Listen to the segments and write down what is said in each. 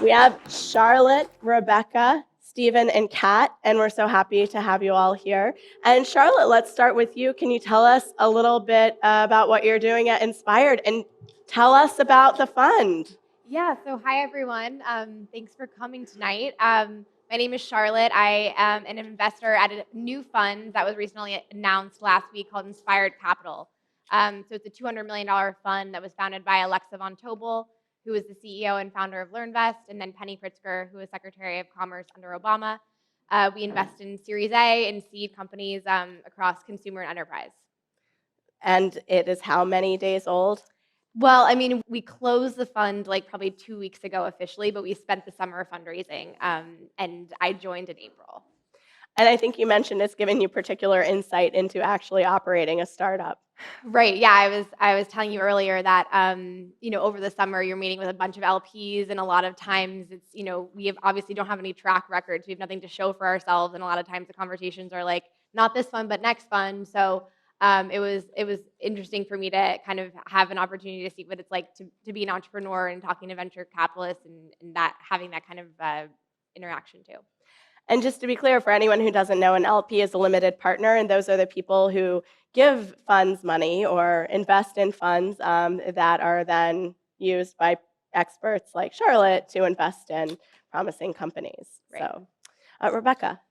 We have Charlotte, Rebecca, Stephen, and Kat, and we're so happy to have you all here. And Charlotte, let's start with you. Can you tell us a little bit about what you're doing at Inspired and tell us about the fund? Yeah, so hi everyone. Thanks for coming tonight. My name is Charlotte. I am an investor at a new fund that was recently announced last week called Inspired Capital. So it's a $200 million fund that was founded by Alexa Von Tobel, who is the CEO and founder of LearnVest, and then Penny Pritzker, who is Secretary of Commerce under Obama. We invest in Series A and seed companies across consumer and enterprise. And it is how many days old? Well, I mean, we closed the fund like probably 2 weeks ago officially, but we spent the summer fundraising, and I joined in April. And I think you mentioned it's given you particular insight into actually operating a startup. Right. Yeah, I was telling you earlier that over the summer you're meeting with a bunch of LPs, and a lot of times it's we obviously don't have any track records. We have nothing to show for ourselves, and a lot of times the conversations are like not this fund but next fund. So it was interesting for me to kind of have an opportunity to see what it's like to be an entrepreneur and talking to venture capitalists and that having that kind of interaction too. And just to be clear, for anyone who doesn't know, an LP is a limited partner, and those are the people who give funds money or invest in funds that are then used by experts like Charlotte to invest in promising companies. Right. So, Rebecca.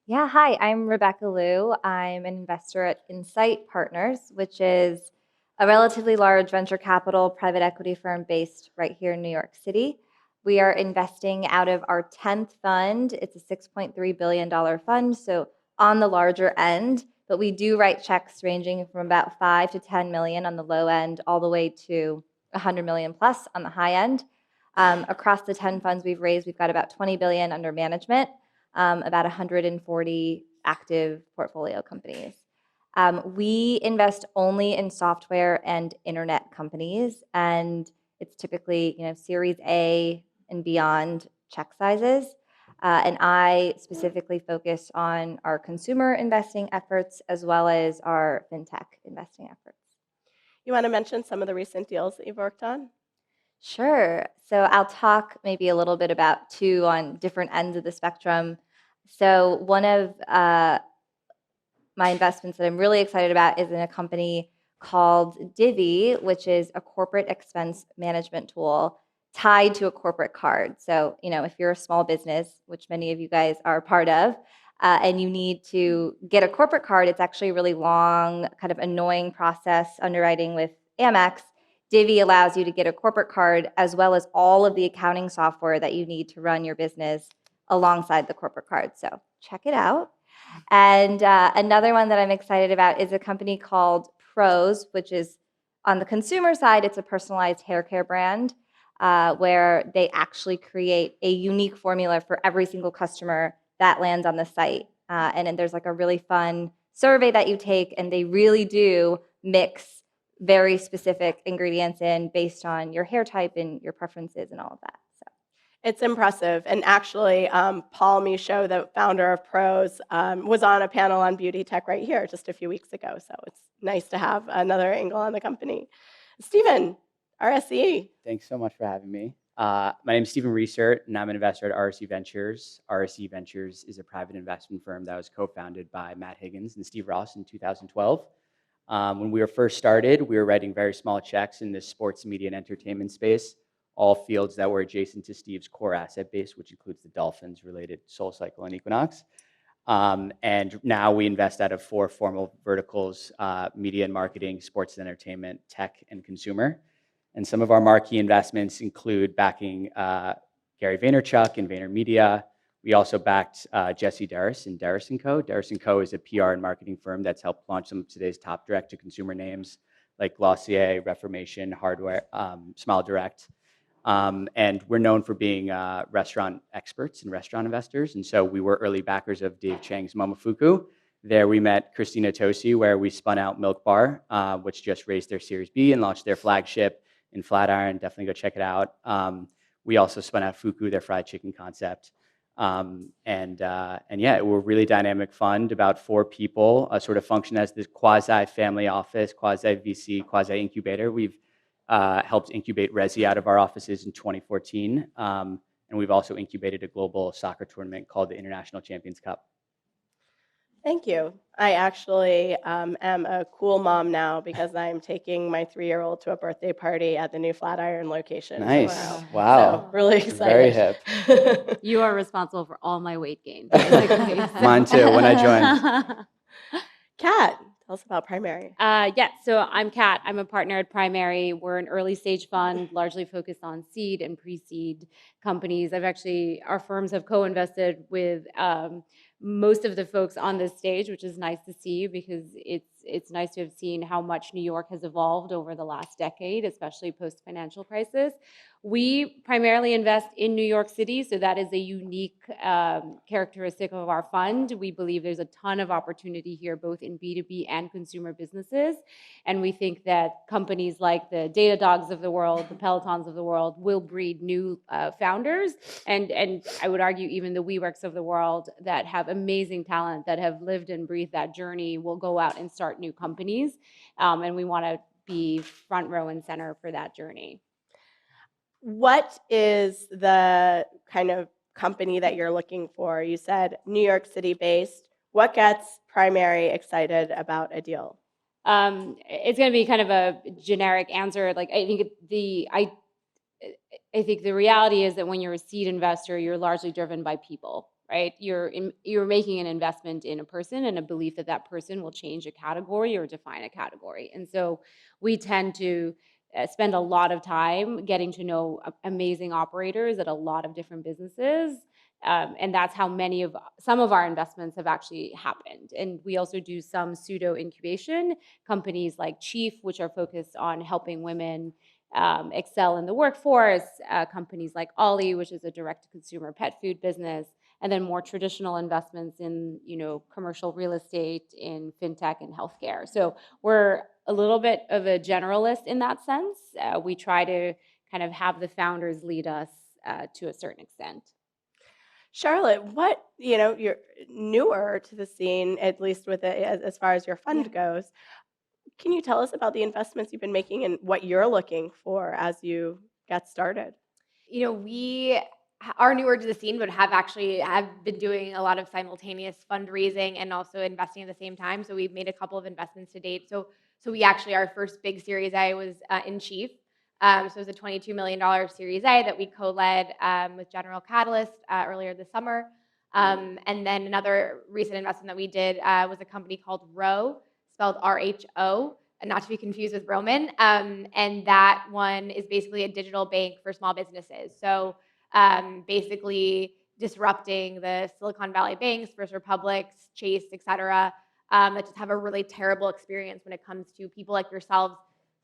Yeah, hi, I'm Rebecca Liu. I'm an investor at Insight Partners, which is a relatively large venture capital private equity firm based right here in New York City. We are investing out of our 10th fund. It's a $6.3 billion fund, so on the larger end, but we do write checks ranging from about 5 to 10 million on the low end, all the way to 100 million plus on the high end. Across the 10 funds we've raised, we've got about 20 billion under management, about 140 active portfolio companies. We invest only in software and internet companies, and it's typically Series A and beyond check sizes. And I specifically focus on our consumer investing efforts as well as our fintech investing efforts. You want to mention some of the recent deals that you've worked on? Sure. So I'll talk maybe a little bit about two on different ends of the spectrum. So one of my investments that I'm really excited about is in a company called Divvy, which is a corporate expense management tool tied to a corporate card. So, if you're a small business, which many of you guys are part of, and you need to get a corporate card, it's actually a really long, kind of annoying process underwriting with Amex. Divvy allows you to get a corporate card as well as all of the accounting software that you need to run your business alongside the corporate card. So check it out. And another one that I'm excited about is a company called Prose, which is on the consumer side, it's a personalized hair care brand where they actually create a unique formula for every single customer that lands on the site. And then there's like a really fun survey that you take, and they really do mix very specific ingredients in based on your hair type and your preferences and all of that. So it's impressive. And actually, Paul Michaud, the founder of Prose, was on a panel on beauty tech right here just a few weeks ago. So it's nice to have another angle on the company. Stephen, RSE. Thanks so much for having me. My name is Stephen Reesert, and I'm an investor at RSE Ventures. RSE Ventures is a private investment firm that was co-founded by Matt Higgins and Steve Ross in 2012. When we were first started, we were writing very small checks in the sports, media, and entertainment space, all fields that were adjacent to Steve's core asset base, which includes the Dolphins related SoulCycle and Equinox. And now we invest out of 4 formal verticals: media and marketing, sports and entertainment, tech, and consumer. And some of our marquee investments include backing Gary Vaynerchuk and VaynerMedia. We also backed Jesse Darris and Darris & Co. Darris & Co. is a PR and marketing firm that's helped launch some of today's top direct-to-consumer names like Glossier, Reformation, Hardware, Smile Direct. And we're known for being restaurant experts and restaurant investors. And so we were early backers of Dave Chang's Momofuku. There we met Christina Tosi, where we spun out Milk Bar, which just raised their Series B and launched their flagship in Flatiron. Definitely go check it out. We also spun out Fuku, their fried chicken concept. And yeah, we're a really dynamic fund, about 4 people, sort of function as this quasi-family office, quasi-VC, quasi-incubator. We've helped incubate Resi out of our offices in 2014. And we've also incubated a global soccer tournament called the International Champions Cup. Thank you. I actually am a cool mom now because I'm taking my 3-year-old to a birthday party at the new Flatiron location Nice. tomorrow. Wow. So really Very excited. hip. You are responsible for all my weight gain, basically. Mine too, when I joined. Kat, tell us about Primary. Yeah, so I'm Kat. I'm a partner at Primary. We're an early stage fund, largely focused on seed and pre-seed companies. Our firms have co-invested with most of the folks on this stage, which is nice to see because it's nice to have seen how much New York has evolved over the last decade, especially post-financial crisis. We primarily invest in New York City, so that is a unique characteristic of our fund. We believe there's a ton of opportunity here, both in B2B and consumer businesses. And we think that companies like the Datadogs of the world, the Pelotons of the world, will breed new founders. And I would argue even the WeWorks of the world that have amazing talent, that have lived and breathed that journey, will go out and start new companies. And we want to be front row and center for that journey. What is the kind of company that you're looking for? You said New York City based. What gets Primary excited about a deal? It's going to be kind of a generic answer. Like I think the reality is that when you're a seed investor, you're largely driven by people, right? You're making an investment in a person and a belief that that person will change a category or define a category. And so we tend to spend a lot of time getting to know amazing operators at a lot of different businesses. And that's how some of our investments have actually happened. And we also do some pseudo incubation companies like Chief, which are focused on helping women excel in the workforce, companies like Ollie, which is a direct-to-consumer pet food business, and then more traditional investments in, commercial real estate, in fintech and healthcare. So we're a little bit of a generalist in that sense. We try to kind of have the founders lead us to a certain extent. Charlotte, you're newer to the scene, at least with it as far as your fund goes. Can you tell us about the investments you've been making and what you're looking for as you get started? We are newer to the scene, but have been doing a lot of simultaneous fundraising and also investing at the same time. So we've made a couple of investments to date. So we actually, our first big Series A was in Chief. So it was a $22 million Series A that we co-led with General Catalyst earlier this summer. And then another recent investment that we did was a company called Rho, spelled RHO, and not to be confused with Roman. And that one is basically a digital bank for small businesses. So basically disrupting the Silicon Valley banks, First Republic, Chase, et cetera, that just have a really terrible experience when it comes to people like yourselves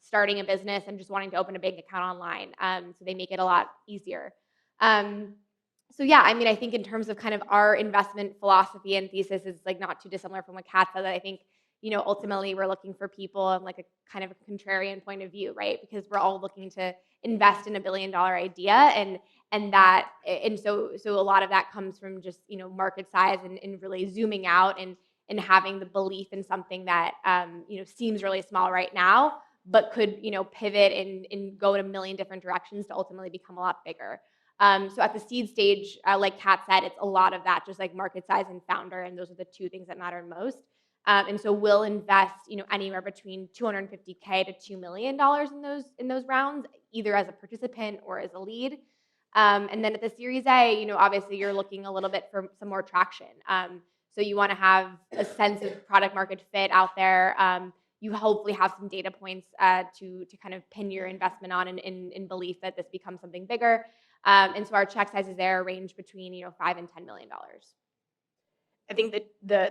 starting a business and just wanting to open a bank account online. So they make it a lot easier. So yeah, I think in terms of kind of our investment philosophy and thesis is like not too dissimilar from what Kat said. That I think, ultimately we're looking for people on like a kind of a contrarian point of view, right? Because we're all looking to invest in $1 billion idea, and so a lot of that comes from just market size and really zooming out and having the belief in something that seems really small right now, but could pivot and go in a million different directions to ultimately become a lot bigger. So at the seed stage, like Kat said, it's a lot of that, just like market size and founder, and those are the two things that matter most. And so we'll invest, anywhere between $250K to $2 million in those rounds, either as a participant or as a lead. And then at the Series A, obviously you're looking a little bit for some more traction. So you want to have a sense of product market fit out there. You hopefully have some data points to kind of pin your investment on in belief that this becomes something bigger. And so our check sizes there range between $5 and $10 million. I think that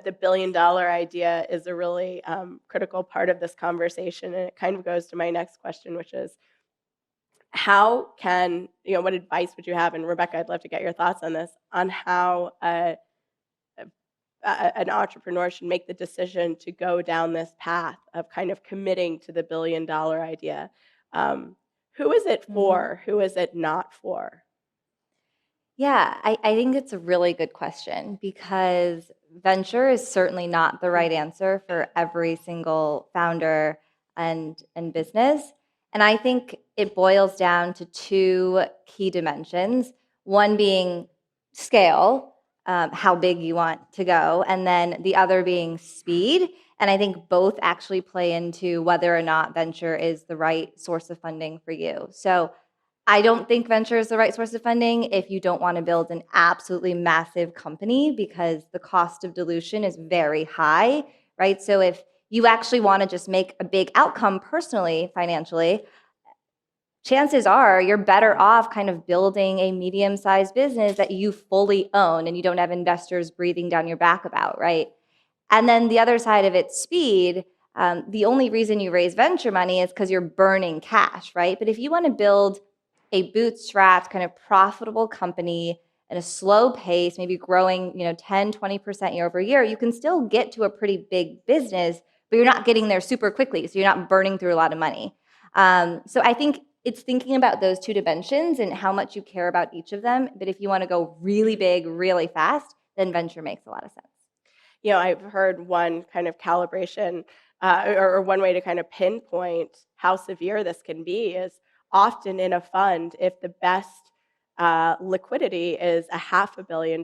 the $1 billion idea is a really critical part of this conversation, and it kind of goes to my next question, which is how can what advice would you have? And Rebecca, I'd love to get your thoughts on this, on how an entrepreneur should make the decision to go down this path of kind of committing to the $1 billion idea. Who is it for? Who is it not for? Yeah, I think it's a really good question because venture is certainly not the right answer for every single founder and business. And I think it boils down to two key dimensions. One being scale, how big you want to go, and then the other being speed. And I think both actually play into whether or not venture is the right source of funding for you. So I don't think venture is the right source of funding if you don't want to build an absolutely massive company, because the cost of dilution is very high, right? So if you actually want to just make a big outcome personally, financially, chances are you're better off kind of building a medium-sized business that you fully own and you don't have investors breathing down your back about, right? And then the other side of it, speed. The only reason you raise venture money is because you're burning cash, right? But if you want to build a bootstrapped kind of profitable company at a slow pace, maybe growing, 10, 20% year over year, you can still get to a pretty big business, but you're not getting there super quickly. So you're not burning through a lot of money. So I think it's thinking about those two dimensions and how much you care about each of them. But if you want to go really big, really fast, then venture makes a lot of sense. I've heard one kind of calibration or one way to kind of pinpoint how severe this can be is often in a fund, if the best liquidity is $500 million,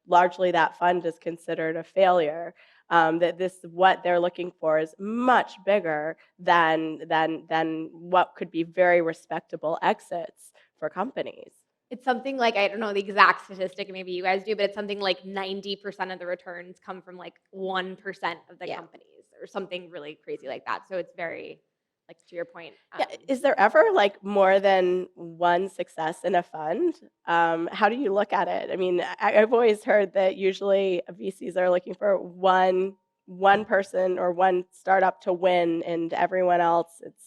largely that fund is considered a failure. That this what they're looking for is much bigger than what could be very respectable exits for companies. It's something like, I don't know the exact statistic, maybe you guys do, but it's something like 90% of the returns come from like 1% of the Yeah. companies or something really crazy like that. So it's very, like to your point. Yeah, is there ever like more than one success in a fund? How do you look at it? I mean, I've always heard that usually VCs are looking for one person or one startup to win, and everyone else, it's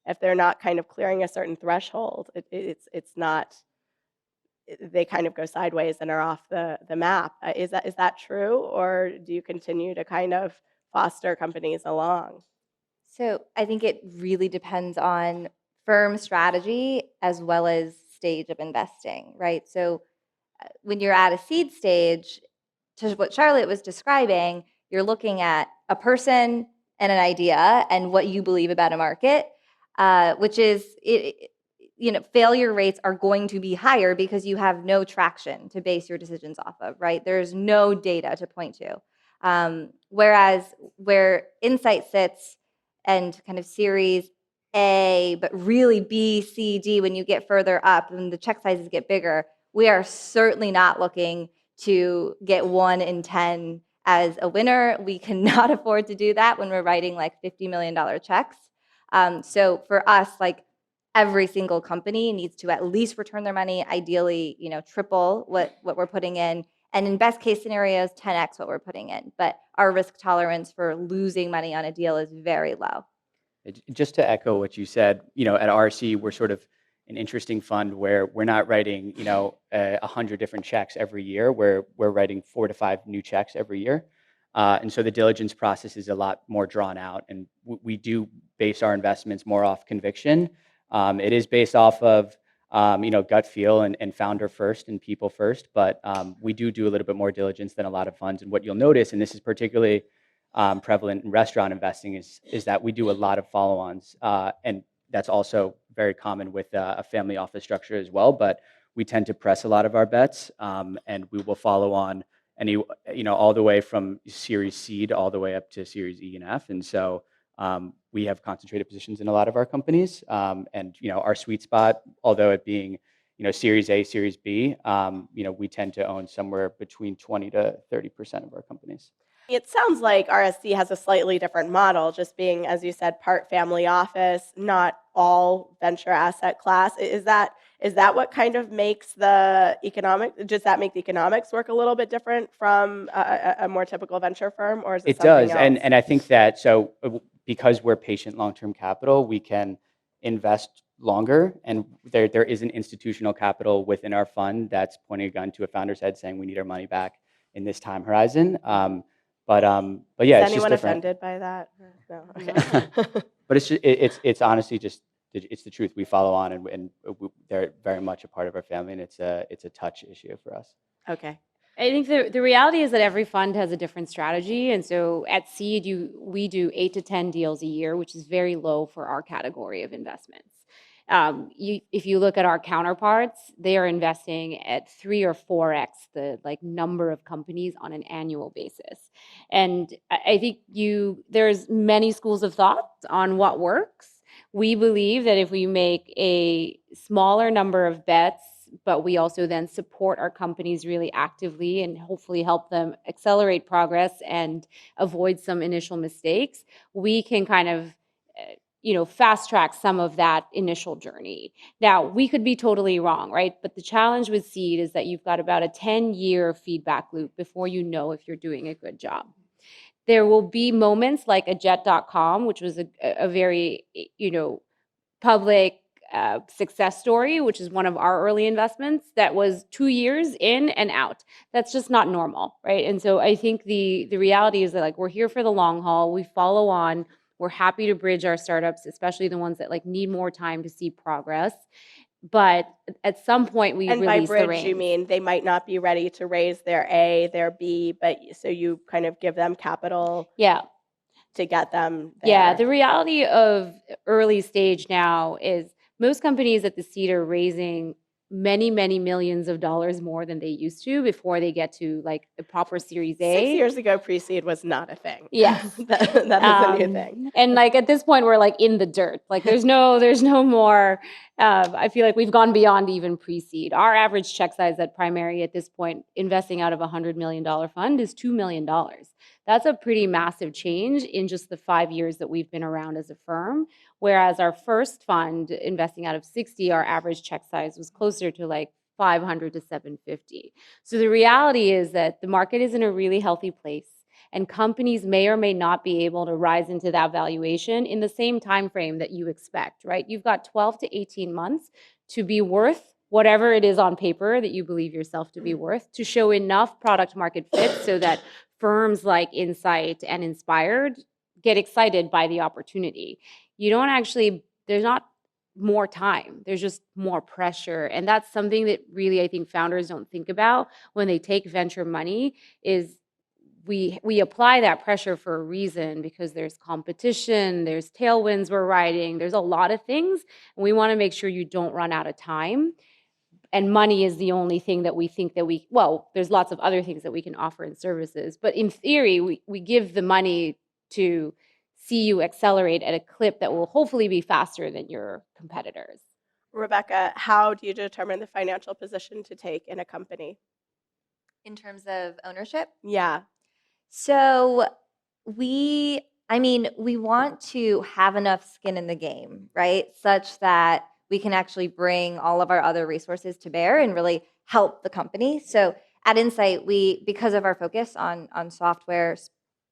if they're not kind of clearing a certain threshold, it's not. They kind of go sideways and are off the map. Is that true, or do you continue to kind of foster companies along? So I think it really depends on firm strategy as well as stage of investing, right? So when you're at a seed stage, to what Charlotte was describing, you're looking at a person and an idea and what you believe about a market, which is, failure rates are going to be higher because you have no traction to base your decisions off of, right? There's no data to point to. Whereas where Insight sits and kind of Series A, but really B, C, D, when you get further up and the check sizes get bigger, we are certainly not looking to get 1 in 10 as a winner. We cannot afford to do that when we're writing like $50 million checks. So for us, like every single company needs to at least return their money, ideally, triple what we're putting in. And in best case scenarios, 10x what we're putting in. But our risk tolerance for losing money on a deal is very low. Just to echo what you said, at RC, we're sort of an interesting fund where we're not writing, 100 different checks every year. We're writing 4 to 5 new checks every year. And so the diligence process is a lot more drawn out. And we do base our investments more off conviction. It is based off of, gut feel and founder first and people first. But we do a little bit more diligence than a lot of funds. And what you'll notice, and this is particularly prevalent in restaurant investing, is that we do a lot of follow-ons. And that's also very common with a family office structure as well. But we tend to press a lot of our bets, and we will follow on all the way from Series Seed all the way up to Series E and F. And so we have concentrated positions in a lot of our companies. And our sweet spot, although it being Series A, Series B, we tend to own somewhere between 20 to 30% of our companies. It sounds like RSC has a slightly different model, just being, as you said, part family office, not all venture asset class. Is that what kind of makes the does that make the economics work a little bit different from a more typical venture firm, or is it something does, else? and I think that because we're patient long-term capital, we can invest longer, and there isn't institutional capital within our fund that's pointing a gun to a founder's head saying we need our money back in this time horizon. But yeah, Is it's just anyone different. offended by that? No. Okay. But it's honestly just it's the truth. We follow on, and they're very much a part of our family, and it's a touch issue for us. Okay. I think the reality is that every fund has a different strategy. And so at Seed, we do 8 to 10 deals a year, which is very low for our category of investments. If you look at our counterparts, they are investing at 3 or 4x the number of companies on an annual basis. And I think there's many schools of thought on what works. We believe that if we make a smaller number of bets, but we also then support our companies really actively and hopefully help them accelerate progress and avoid some initial mistakes, we can kind of fast track some of that initial journey. Now, we could be totally wrong, right? But the challenge with seed is that you've got about a 10-year feedback loop before you know if you're doing a good job. There will be moments like a Jet.com, which was a very, public success story, which is one of our early investments that was 2 years in and out. That's just not normal, right? And so I think the reality is that we're here for the long haul. We follow on. We're happy to bridge our startups, especially the ones that need more time to see progress. But at some point, we And by release the bridge, reins. you mean they might not be ready to raise their A, their B, but so you kind of give them capital Yeah. to get them there. Yeah, the reality of early stage now is most companies at the seed are raising many, many millions of dollars more than they used to before they get to a proper Series A. 6 years ago, pre-seed was not a thing. Yes. that is a new thing. And at this point, we're in the dirt. There's no more. I feel like we've gone beyond even pre-seed. Our average check size at Primary at this point, investing out of a $100 million fund, is $2 million. That's a pretty massive change in just the 5 years that we've been around as a firm. Whereas our first fund, investing out of 60, our average check size was closer to 500 to 750. So the reality is that the market is in a really healthy place, and companies may or may not be able to rise into that valuation in the same time frame that you expect, right? You've got 12 to 18 months to be worth whatever it is on paper that you believe yourself to be worth, to show enough product market fit so that firms like Insight and Inspired get excited by the opportunity. There's not more time. There's just more pressure. And that's something that really I think founders don't think about when they take venture money is we apply that pressure for a reason, because there's competition, there's tailwinds we're riding, there's a lot of things. And we want to make sure you don't run out of time. And money is the only thing that we think that there's lots of other things that we can offer in services. But in theory, we give the money to see you accelerate at a clip that will hopefully be faster than your competitors. Rebecca, how do you determine the financial position to take in a company? In terms of ownership? Yeah. So we want to have enough skin in the game, right? Such that we can actually bring all of our other resources to bear and really help the company. So at Insight, because of our focus on software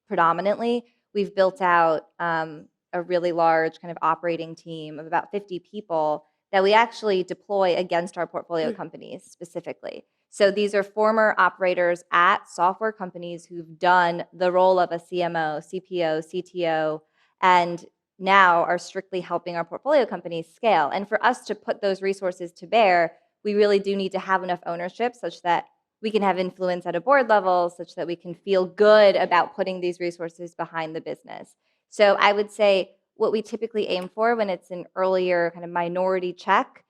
predominantly, we've built out a really large kind of operating team of about 50 people that we actually deploy against our portfolio companies specifically. So these are former operators at software companies who've done the role of a CMO, CPO, CTO, and now are strictly helping our portfolio companies scale. And for us to put those resources to bear, we really do need to have enough ownership such that we can have influence at a board level, such that we can feel good about putting these resources behind the business. So I would say what we typically aim for when it's an earlier kind of minority check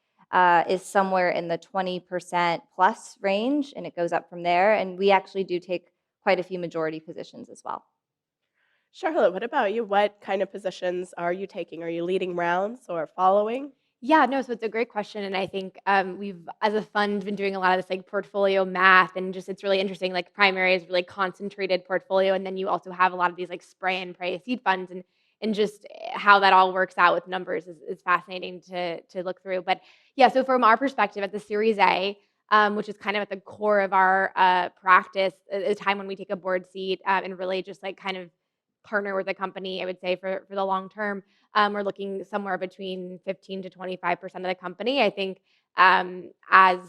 is somewhere in the 20% plus range, and it goes up from there. And we actually do take quite a few majority positions as well. Charlotte, what about you? What kind of positions are you taking? Are you leading rounds or following? Yeah, no, so it's a great question. And I think we've, as a fund, been doing a lot of this portfolio math, and just it's really interesting. Primary is really concentrated portfolio, and then you also have a lot of these spray and pray seed funds, and just how that all works out with numbers is fascinating to look through. But yeah, so from our perspective at the Series A, which is kind of at the core of our practice, a time when we take a board seat and really just kind of partner with a company, I would say for the long term. We're looking somewhere between 15 to 25% of the company. I think as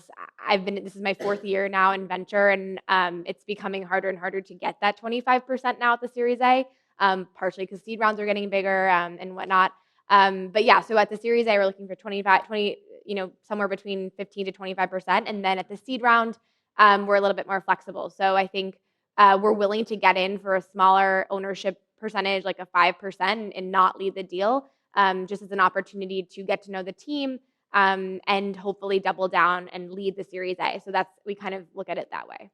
this is my 4th year now in venture, and it's becoming harder and harder to get that 25% now at the Series A, partially because seed rounds are getting bigger and whatnot. But yeah, so at the Series A, we're looking for 20, somewhere between 15 to 25%. And then at the seed round, we're a little bit more flexible. So I think we're willing to get in for a smaller ownership percentage, like a 5%, and not lead the deal. just as an opportunity to get to know the team and hopefully double down and lead the Series A. So we kind of look at it that way.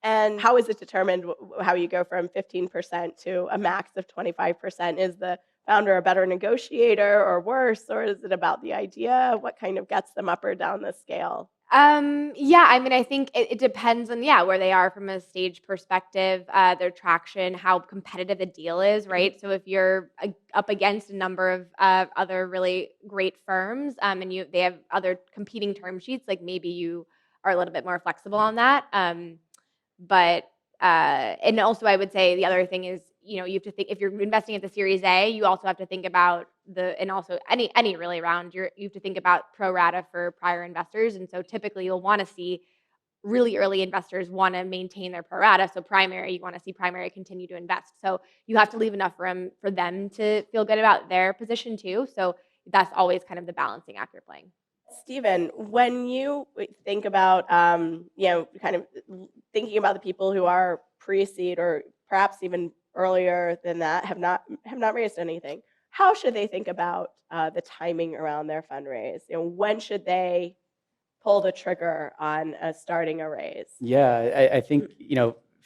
And how is it determined how you go from 15% to a max of 25%? Is the founder a better negotiator or worse, or is it about the idea? What kind of gets them up or down the scale? Yeah, I mean, I think it depends on where they are from a stage perspective, their traction, how competitive the deal is, right? So if you're up against a number of other really great firms, and they have other competing term sheets, like maybe you are a little bit more flexible on that. But and also I would say the other thing is, you have to think if you're investing at the Series A, you also have to think about and also any really round, you have to think about pro rata for prior investors. And so typically you'll want to see really early investors want to maintain their pro rata. So you want to see primary continue to invest. So you have to leave enough room for them to feel good about their position too. So that's always kind of the balancing act you're playing. Stephen, when you think about, kind of thinking about the people who are pre-seed or perhaps even earlier than that have not raised anything, how should they think about the timing around their fundraise? When should they pull the trigger on starting a raise? Yeah, I think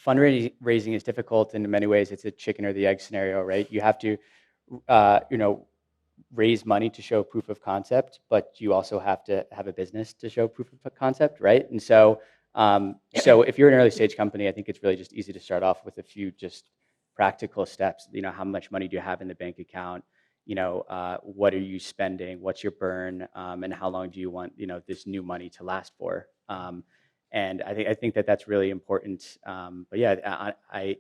fundraising is difficult in many ways. It's a chicken or the egg scenario, right? You have to raise money to show proof of concept, but you also have to have a business to show proof of concept, right? And so if you're an early stage company, I think it's really just easy to start off with a few just practical steps. How much money do you have in the bank account? What are you spending? What's your burn? And how long do you want this new money to last for? And I think that's really important. But yeah, I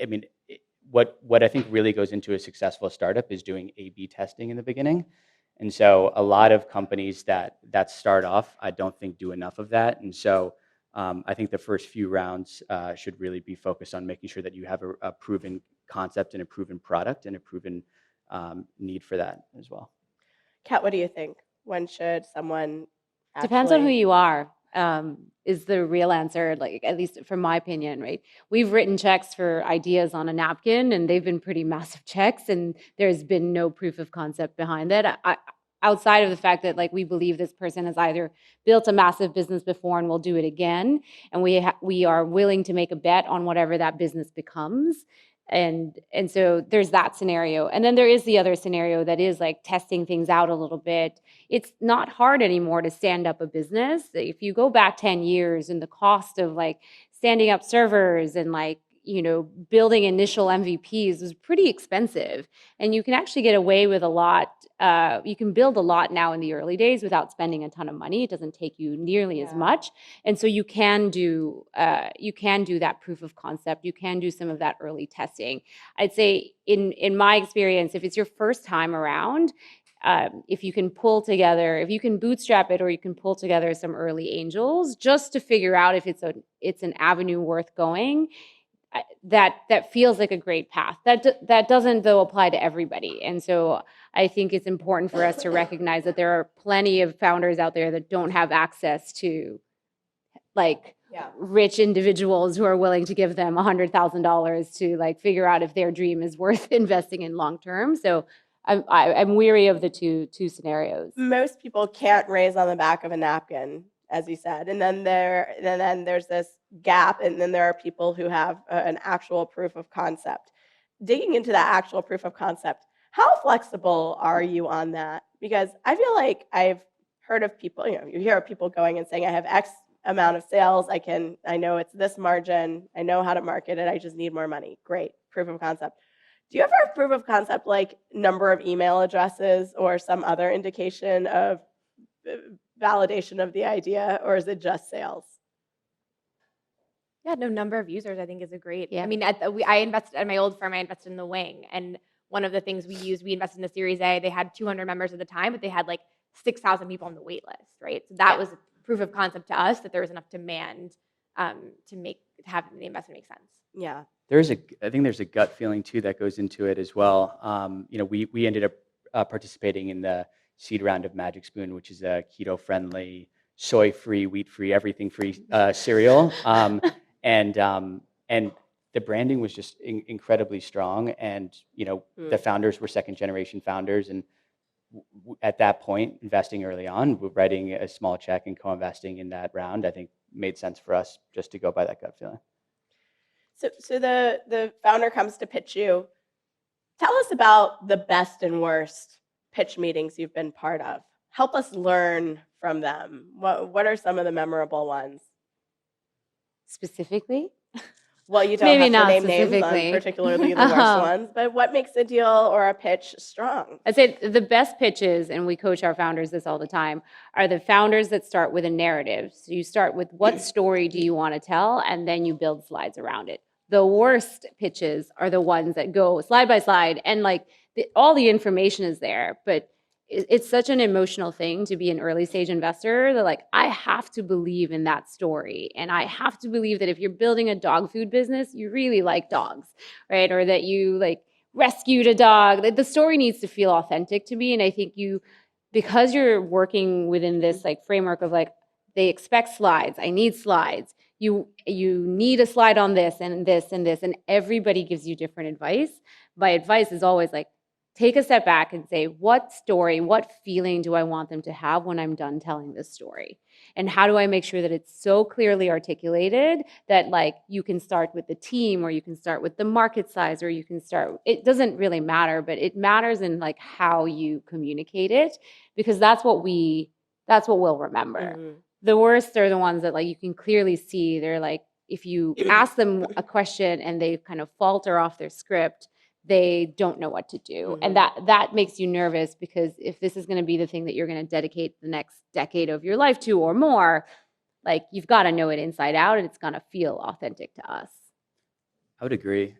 mean, what I think really goes into a successful startup is doing A/B testing in the beginning. And so a lot of companies that start off, I don't think do enough of that. And so I think the first few rounds should really be focused on making sure that you have a proven concept and a proven product and a proven need for that as well. Kat, what do you think? When should someone Depends on who actually- you are, is the real answer, like, at least from my opinion, right? We've written checks for ideas on a napkin, and they've been pretty massive checks, and there's been no proof of concept behind it. Outside of the fact that, like, we believe this person has either built a massive business before and will do it again, and we are willing to make a bet on whatever that business becomes. And so there's that scenario. And then there is the other scenario that is like testing things out a little bit. It's not hard anymore to stand up a business. If you go back 10 years and the cost of like standing up servers and like, building initial MVPs was pretty expensive. And you can actually get away with a lot. You can build a lot now in the early days without spending a ton of money. It doesn't take you nearly as much. And so you can do that proof of concept. You can do some of that early testing. I'd say in my experience, if it's your first time around, if you can bootstrap it, or you can pull together some early angels just to figure out if it's an avenue worth going, that feels like a great path. That doesn't, though, apply to everybody. And so I think it's important for us to recognize that there are plenty of founders out there that don't have access to like rich individuals who are willing to give them $100,000 to like figure out if their dream is worth investing in long term. So I'm weary of the two scenarios. Most people can't raise on the back of a napkin, as you said, and then there's this gap, and then there are people who have an actual proof of concept. Digging into that actual proof of concept, how flexible are you on that? Because I feel like I've heard of people, you hear of people going and saying, I have X amount of sales, I know it's this margin, I know how to market it, I just need more money. Great, proof of concept. Do you ever have proof of concept like number of email addresses or some other indication of validation of the idea, or is it just sales? Yeah, no, number of users I think is a great. Yeah. I mean, I invested at my old firm. I invested in the Wing, and one of the things we invested in the Series A. They had 200 members at the time, but they had like 6,000 people on the wait list, right? So that was proof of concept to us that there was enough demand to have the investment make sense. Yeah. I think there's a gut feeling too that goes into it as well. We ended up participating in the seed round of Magic Spoon, which is a keto-friendly, soy-free, wheat-free, everything-free cereal. And the branding was just incredibly strong, and the founders were second generation founders, and at that point, investing early on, writing a small check and co-investing in that round, I think made sense for us just to go by that gut feeling. So the founder comes to pitch you. Tell us about the best and worst pitch meetings you've been part of. Help us learn from them. What are some of the memorable ones? Specifically? Well, you don't Maybe have to not name names on specifically. particularly the worst ones, but what makes a deal or a pitch strong? I'd say the best pitches, and we coach our founders this all the time, are the founders that start with a narrative. So you start with what story do you want to tell, and then you build slides around it. The worst pitches are the ones that go slide by slide, and like all the information is there, but it's such an emotional thing to be an early stage investor that like I have to believe in that story, and I have to believe that if you're building a dog food business, you really like dogs, right? Or that you like rescued a dog. The story needs to feel authentic to me, and I think because you're working within this like framework of like they expect slides, I need slides. You need a slide on this and this and this, and everybody gives you different advice. My advice is always like, take a step back and say, what story, what feeling do I want them to have when I'm done telling this story? And how do I make sure that it's so clearly articulated that like you can start with the team, or you can start with the market size, or you can start, it doesn't really matter, but it matters in like how you communicate it, because that's what we'll remember. Mhm. The worst are the ones that like you can clearly see they're like, if you ask them a question and they kind of falter off their script, they don't know what to do. And that makes you nervous, because if this is going to be the thing that you're going to dedicate the next decade of your life to or more, like you've got to know it inside out, and it's going to feel authentic to us. I would agree.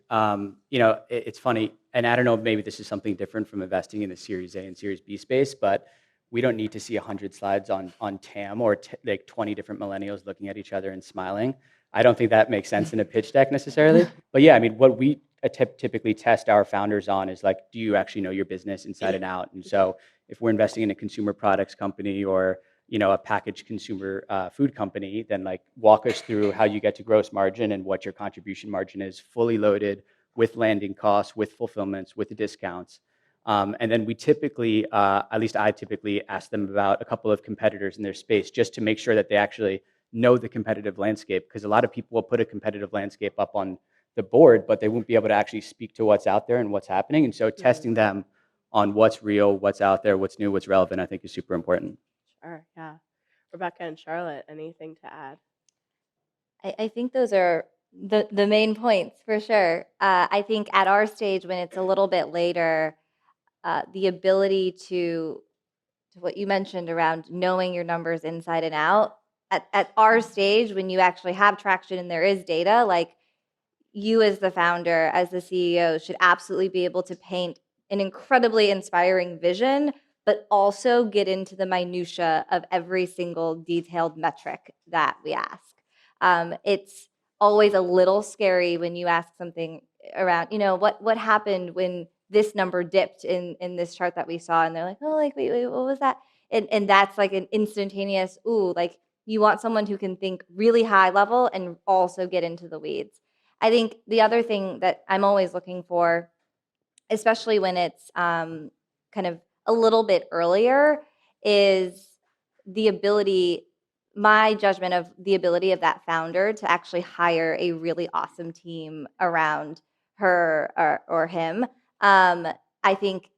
It's funny, and I don't know, maybe this is something different from investing in the Series A and Series B space, but we don't need to see 100 slides on TAM or like 20 different millennials looking at each other and smiling. I don't think that makes sense in a pitch deck necessarily. But yeah, I mean, what we typically test our founders on is like, do you actually know your business inside and out? And so if we're investing in a consumer products company or a packaged consumer food company, then like walk us through how you get to gross margin and what your contribution margin is, fully loaded with landing costs, with fulfillments, with the discounts. And then we typically, at least I typically ask them about a couple of competitors in their space, just to make sure that they actually know the competitive landscape, because a lot of people will put a competitive landscape up on the board, but they won't be able to actually speak to what's out there and what's happening. And so testing them on what's real, what's out there, what's new, what's relevant, I think is super important. Sure, yeah. Rebecca and Charlotte, anything to add? I think those are the main points for sure. I think at our stage, when it's a little bit later, the ability to what you mentioned around knowing your numbers inside and out, at our stage, when you actually have traction and there is data, like you as the founder, as the CEO, should absolutely be able to paint an incredibly inspiring vision, but also get into the minutia of every single detailed metric that we ask. It's always a little scary when you ask something around, what happened when this number dipped in this chart that we saw, and they're like, oh, like wait, what was that? And that's like an instantaneous, like you want someone who can think really high level and also get into the weeds. I think the other thing that I'm always looking for, especially when it's kind of a little bit earlier, is the ability, my judgment of the ability of that founder to actually hire a really awesome team around her or him. I think,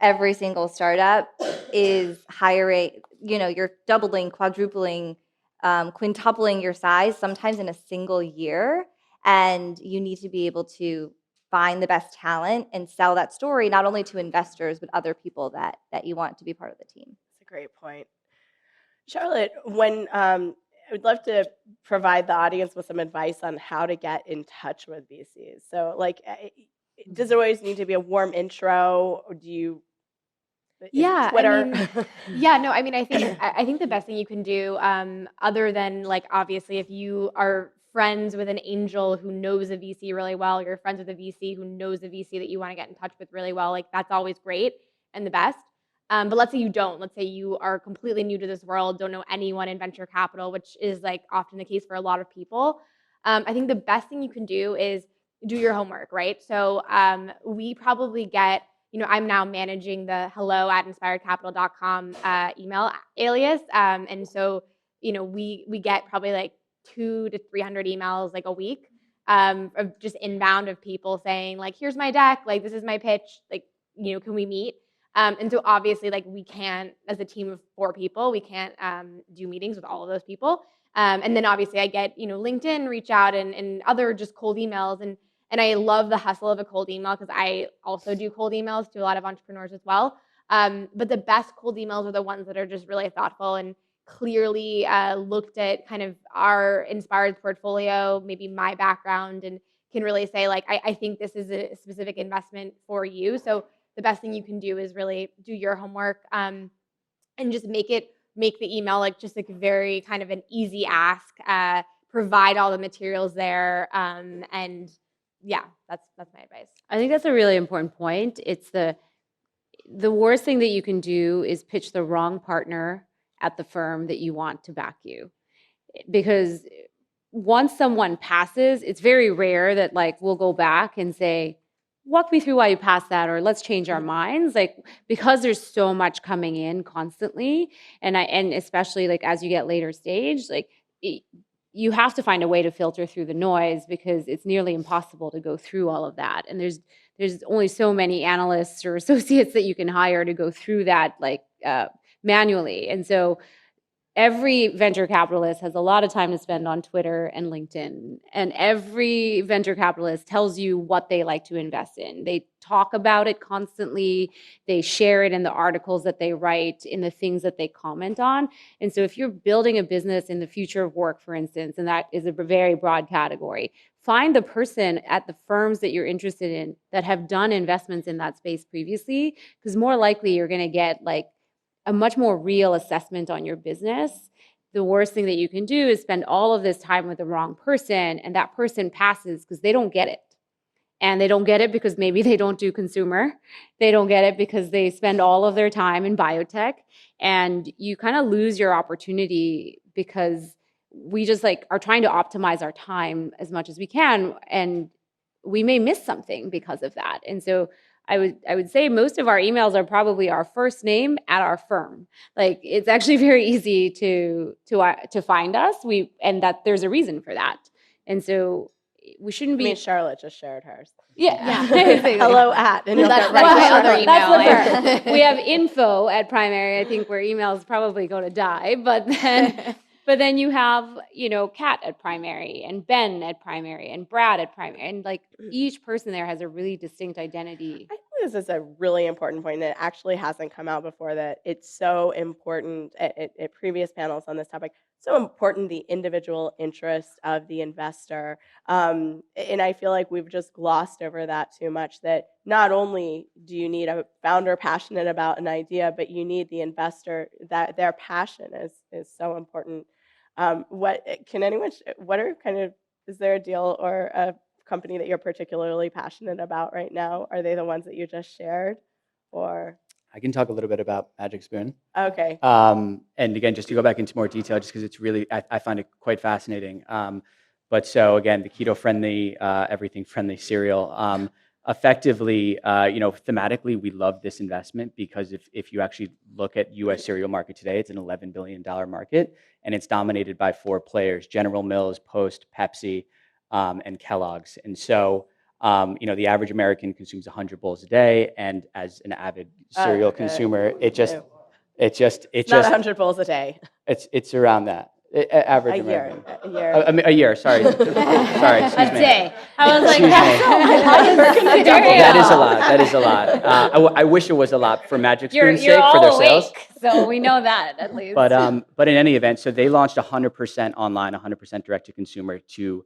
every single startup is hiring, you're doubling, quadrupling, quintupling your size sometimes in a single year. And you need to be able to find the best talent and sell that story, not only to investors, but other people that you want to be part of the team. That's a great point. Charlotte, when I would love to provide the audience with some advice on how to get in touch with VCs. So, like, does it always need to be a warm intro, or do you? Yeah, Twitter. I think the best thing you can do, other than like obviously if you are friends with an angel who knows a VC really well, you're friends with a VC who knows a VC that you want to get in touch with really well, like that's always great and the best. But let's say you don't. Let's say you are completely new to this world, don't know anyone in venture capital, which is like often the case for a lot of people. I think the best thing you can do is do your homework, right? So we probably get, I'm now managing the hello@inspiredcapital.com email alias. And so, we get probably like 200 to 300 emails like a week of just inbound of people saying like, here's my deck, like this is my pitch, like, can we meet? And so obviously like we can't, as a team of 4 people, we can't do meetings with all of those people. And then obviously I get, LinkedIn reach out and other just cold emails. And I love the hustle of a cold email because I also do cold emails to a lot of entrepreneurs as well. But the best cold emails are the ones that are just really thoughtful and clearly looked at kind of our Inspired portfolio, maybe my background, and can really say like, I think this is a specific investment for you. So the best thing you can do is really do your homework and just make the email like just like very kind of an easy ask. Provide all the materials there, and yeah, that's my advice. I think that's a really important point. It's the worst thing that you can do is pitch the wrong partner at the firm that you want to back you. Because once someone passes, it's very rare that like we'll go back and say, walk me through why you passed that, or let's change our minds. Like, because there's so much coming in constantly, and especially like as you get later stage, like you have to find a way to filter through the noise because it's nearly impossible to go through all of that. And there's only so many analysts or associates that you can hire to go through that like manually. And so every venture capitalist has a lot of time to spend on Twitter and LinkedIn, and every venture capitalist tells you what they like to invest in. They talk about it constantly. They share it in the articles that they write, in the things that they comment on. And so if you're building a business in the future of work, for instance, and that is a very broad category, find the person at the firms that you're interested in that have done investments in that space previously, because more likely you're going to get like a much more real assessment on your business. The worst thing that you can do is spend all of this time with the wrong person, and that person passes because they don't get it. And they don't get it because maybe they don't do consumer. They don't get it because they spend all of their time in biotech, and you kind of lose your opportunity because we just like are trying to optimize our time as much as we can, and we may miss something because of that. And so I would say most of our emails are probably our first name at our firm. Like, it's actually very easy to find us. And that there's a reason for that. And so we shouldn't I be. mean, Charlotte just shared hers. Yeah. Hello at. And you'll That's get right my to other Charlotte. email. That's the firm. We have info at Primary, I think, where emails probably go to die. But then you have, Kat at Primary, and Ben at Primary, and Brad at Primary. And like each person there has a really distinct identity. I think this is a really important point that actually hasn't come out before, that it's so important at previous panels on this topic, so important the individual interest of the investor. And I feel like we've just glossed over that too much, that not only do you need a founder passionate about an idea, but you need the investor, that their passion is so important. What are kind of, is there a deal or a company that you're particularly passionate about right now? Are they the ones that you just shared, or? I can talk a little bit about Magic Spoon. Okay. And again, just to go back into more detail, just because it's really, I find it quite fascinating. But so again, the keto-friendly, everything-friendly cereal. Effectively, thematically, we love this investment because if you actually look at U.S. cereal market today, it's an $11 billion market, and it's dominated by 4 players: General Mills, Post, Pepsi, and Kellogg's. And so, the average American consumes 100 bowls a day, and as an avid cereal consumer, it's not just 100 bowls a day. it's around that. Average A year. American. A year. A year, sorry. Sorry, excuse A me. day. I was like, Excuse that's me. so much. That is a lot. That is a lot. I wish it was a lot for Magic Spoon's You're sake, for their all sales. awake, so we know that at least. But in any event, so they launched 100% online, 100% direct to consumer to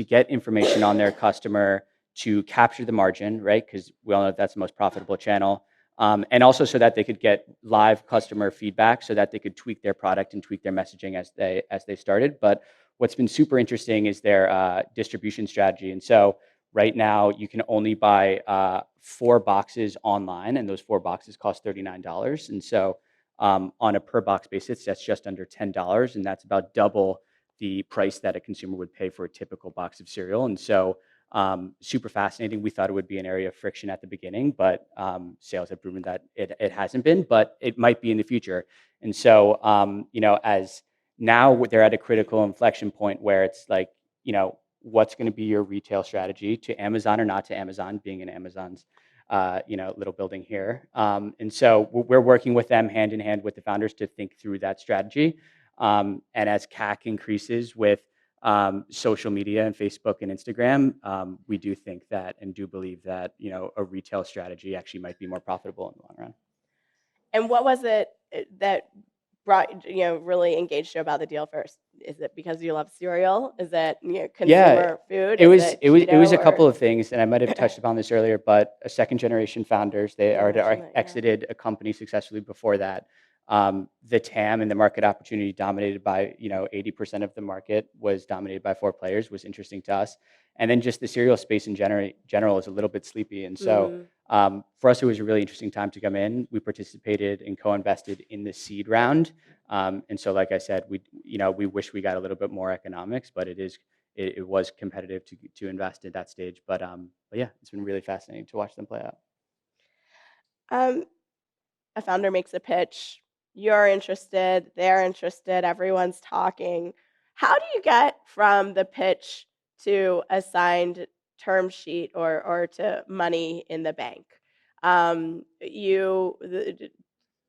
get information on their customer, to capture the margin, right? Because we all know that's the most profitable channel. And also so that they could get live customer feedback, so that they could tweak their product and tweak their messaging as they started. But what's been super interesting is their distribution strategy. And so right now you can only buy 4 boxes online, and those 4 boxes cost $39. And so on a per box basis, that's just under $10, and that's about double the price that a consumer would pay for a typical box of cereal. And so super fascinating. We thought it would be an area of friction at the beginning, but sales have proven that it hasn't been, but it might be in the future. And so, as now they're at a critical inflection point where it's like, what's going to be your retail strategy to Amazon or not to Amazon, being in Amazon's, little building here. And so we're working with them hand in hand with the founders to think through that strategy. And as CAC increases with social media and Facebook and Instagram, we do think that and do believe that, a retail strategy actually might be more profitable in the long run. And what was it that brought really engaged you about the deal first? Is it because you love cereal? Is it consumer food? It was Is it was it was a Cheeto couple or- of things, and I might have touched upon this earlier, but a second generation founders, they You already mentioned that, yeah. exited a company successfully before that. The TAM and the market opportunity dominated by 80% of the market was dominated by 4 players was interesting to us, and then just the cereal space in general is a little bit sleepy, and so for us it was a really interesting time to come in. We participated and co-invested in the seed round, and so like I said, we wish we got a little bit more economics, but it was competitive to invest at that stage. But yeah, it's been really fascinating to watch them play out. A founder makes a pitch, you're interested, they're interested, everyone's talking. How do you get from the pitch to a signed term sheet or to money in the bank?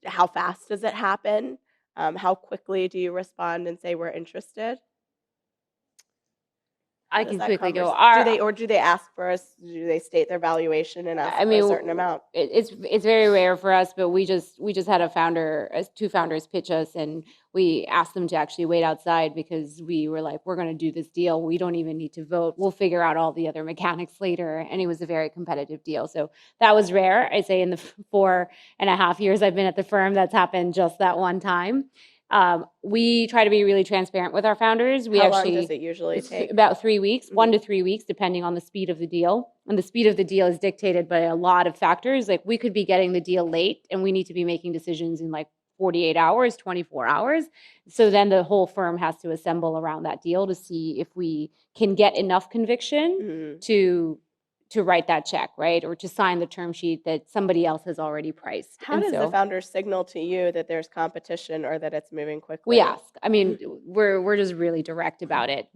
How fast does it happen? How quickly do you respond and say we're interested? I Does can that quickly go. do they ask for us? Do they state their valuation and ask I for mean, a certain amount? it's very rare for us, but we just had two founders pitch us, and we asked them to actually wait outside because we were like, we're going to do this deal. We don't even need to vote. We'll figure out all the other mechanics later. And it was a very competitive deal. So that was rare. I say in the 4.5 years I've been at the firm, that's happened just that one time. We try to be really transparent with our founders. How long does it usually It's take? about 3 weeks, Mhm. 1 to 3 weeks, depending on the speed of the deal. And the speed of the deal is dictated by a lot of factors. Like we could be getting the deal late and we need to be making decisions in like 48 hours, 24 hours. So then the whole firm has to assemble around that deal to see if we can get enough conviction Mhm. to write that check, right? Or to sign the term sheet that somebody else has already priced. How And does the so founder signal to you that there's competition or that it's moving quickly? we ask. I mean, we're just really direct about it.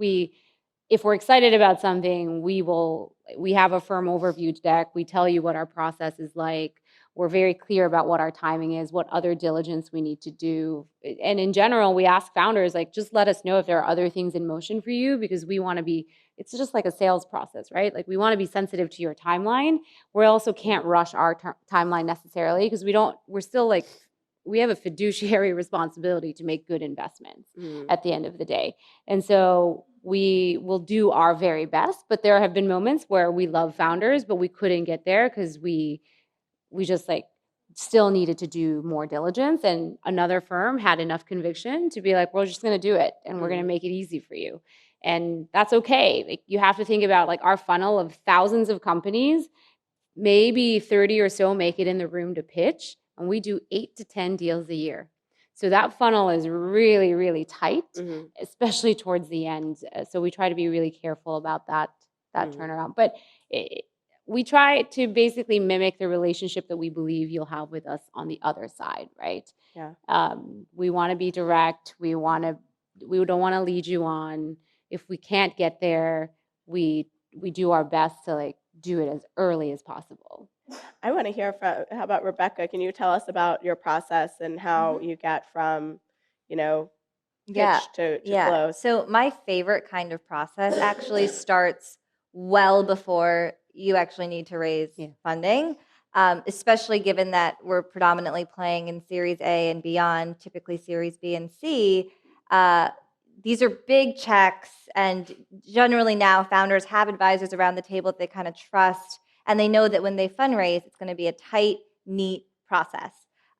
If we're excited about something, we have a firm overview deck. We tell you what our process is like. We're very clear about what our timing is, what other diligence we need to do. And in general, we ask founders, like, just let us know if there are other things in motion for you, because we want to be, it's just like a sales process, right? Like we want to be sensitive to your timeline. We also can't rush our timeline necessarily because we're still like, we have a fiduciary responsibility to make good investments Mhm. at the end of the day. And so we will do our very best, but there have been moments where we love founders, but we couldn't get there because we just like still needed to do more diligence, and another firm had enough conviction to be like, we're just going to do it and we're going to make it easy for you. And that's okay. Like you have to think about like our funnel of thousands of companies, maybe 30 or so make it in the room to pitch, and we do 8 to 10 deals a year. So that funnel is really, really tight, Mhm. especially towards the end. So we try to be really careful about that Mhm. turnaround. But we try to basically mimic the relationship that we believe you'll have with us on the other side, right? Yeah. We want to be direct. We don't want to lead you on. If we can't get there, we do our best to like do it as early as possible. I want to hear from. How about Rebecca? Can you tell us about your process and how you get from, pitch Yeah, to yeah. close? So my favorite kind of process actually starts well before you actually need to raise Yeah. funding, especially given that we're predominantly playing in Series A and beyond, typically Series B and C. These are big checks, and generally now founders have advisors around the table that they kind of trust, and they know that when they fundraise, it's going to be a tight, neat process.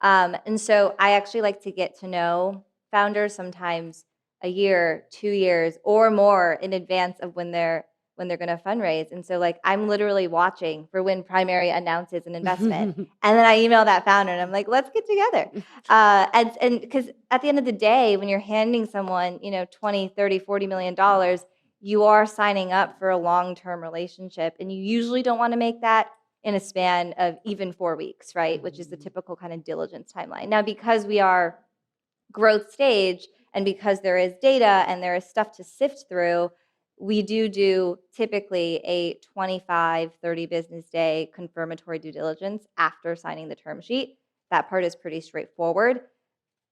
And so I actually like to get to know founders sometimes a year, 2 years, or more in advance of when they're going to fundraise. And so like I'm literally watching for when Primary announces an investment, and then I email that founder and I'm like, let's get together. And because at the end of the day, when you're handing someone, $20, $30, $40 million, you are signing up for a long-term relationship, and you usually don't want to make that in a span of even 4 weeks, right? Which is the typical kind of diligence timeline. Now, because we are growth stage and because there is data and there is stuff to sift through, we do typically a 25, 30 business day confirmatory due diligence after signing the term sheet. That part is pretty straightforward.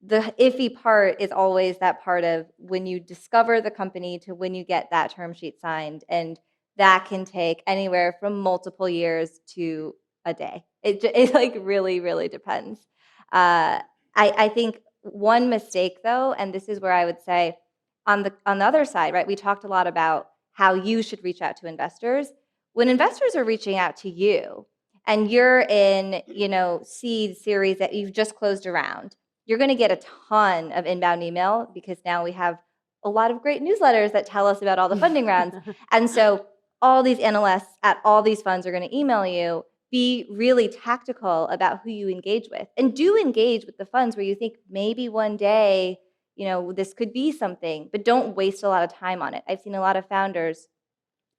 The iffy part is always that part of when you discover the company to when you get that term sheet signed, and that can take anywhere from multiple years to a day. It like really depends. I think one mistake though, and this is where I would say on the other side, right? We talked a lot about how you should reach out to investors. When investors are reaching out to you and you're in, seed series that you've just closed a round, you're going to get a ton of inbound email because now we have a lot of great newsletters that tell us about all the funding rounds. And so all these analysts at all these funds are going to email you. Be really tactical about who you engage with, and do engage with the funds where you think maybe one day, this could be something, but don't waste a lot of time on it. I've seen a lot of founders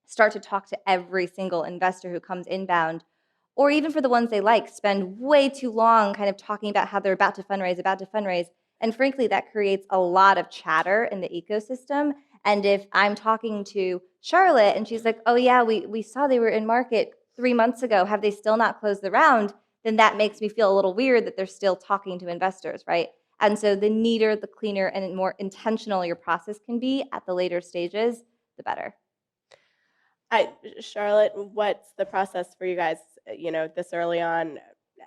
start to talk to every single investor who comes inbound, or even for the ones they like, spend way too long kind of talking about how they're about to fundraise. And frankly, that creates a lot of chatter in the ecosystem. And if I'm talking to Charlotte and she's like, oh yeah, we saw they were in market 3 months ago, have they still not closed the round? Then that makes me feel a little weird that they're still talking to investors, right? And so the neater, the cleaner, and more intentional your process can be at the later stages, the better. Charlotte, what's the process for you guys? This early on,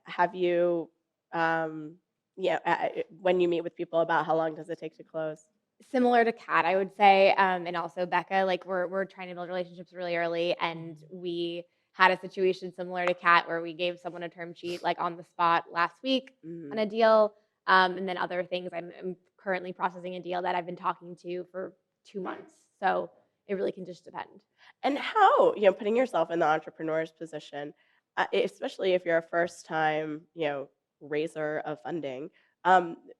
have you, when you meet with people, about how long does it take to close? Similar to Kat, I would say, and also Becca, like we're trying to build relationships really early, and we had a situation similar to Kat where we gave someone a term sheet like on the spot last week on a deal, and then other things. I'm currently processing a deal that I've been talking to for 2 months, so it really can just depend. And how, putting yourself in the entrepreneur's position, especially if you're a first-time, raiser of funding,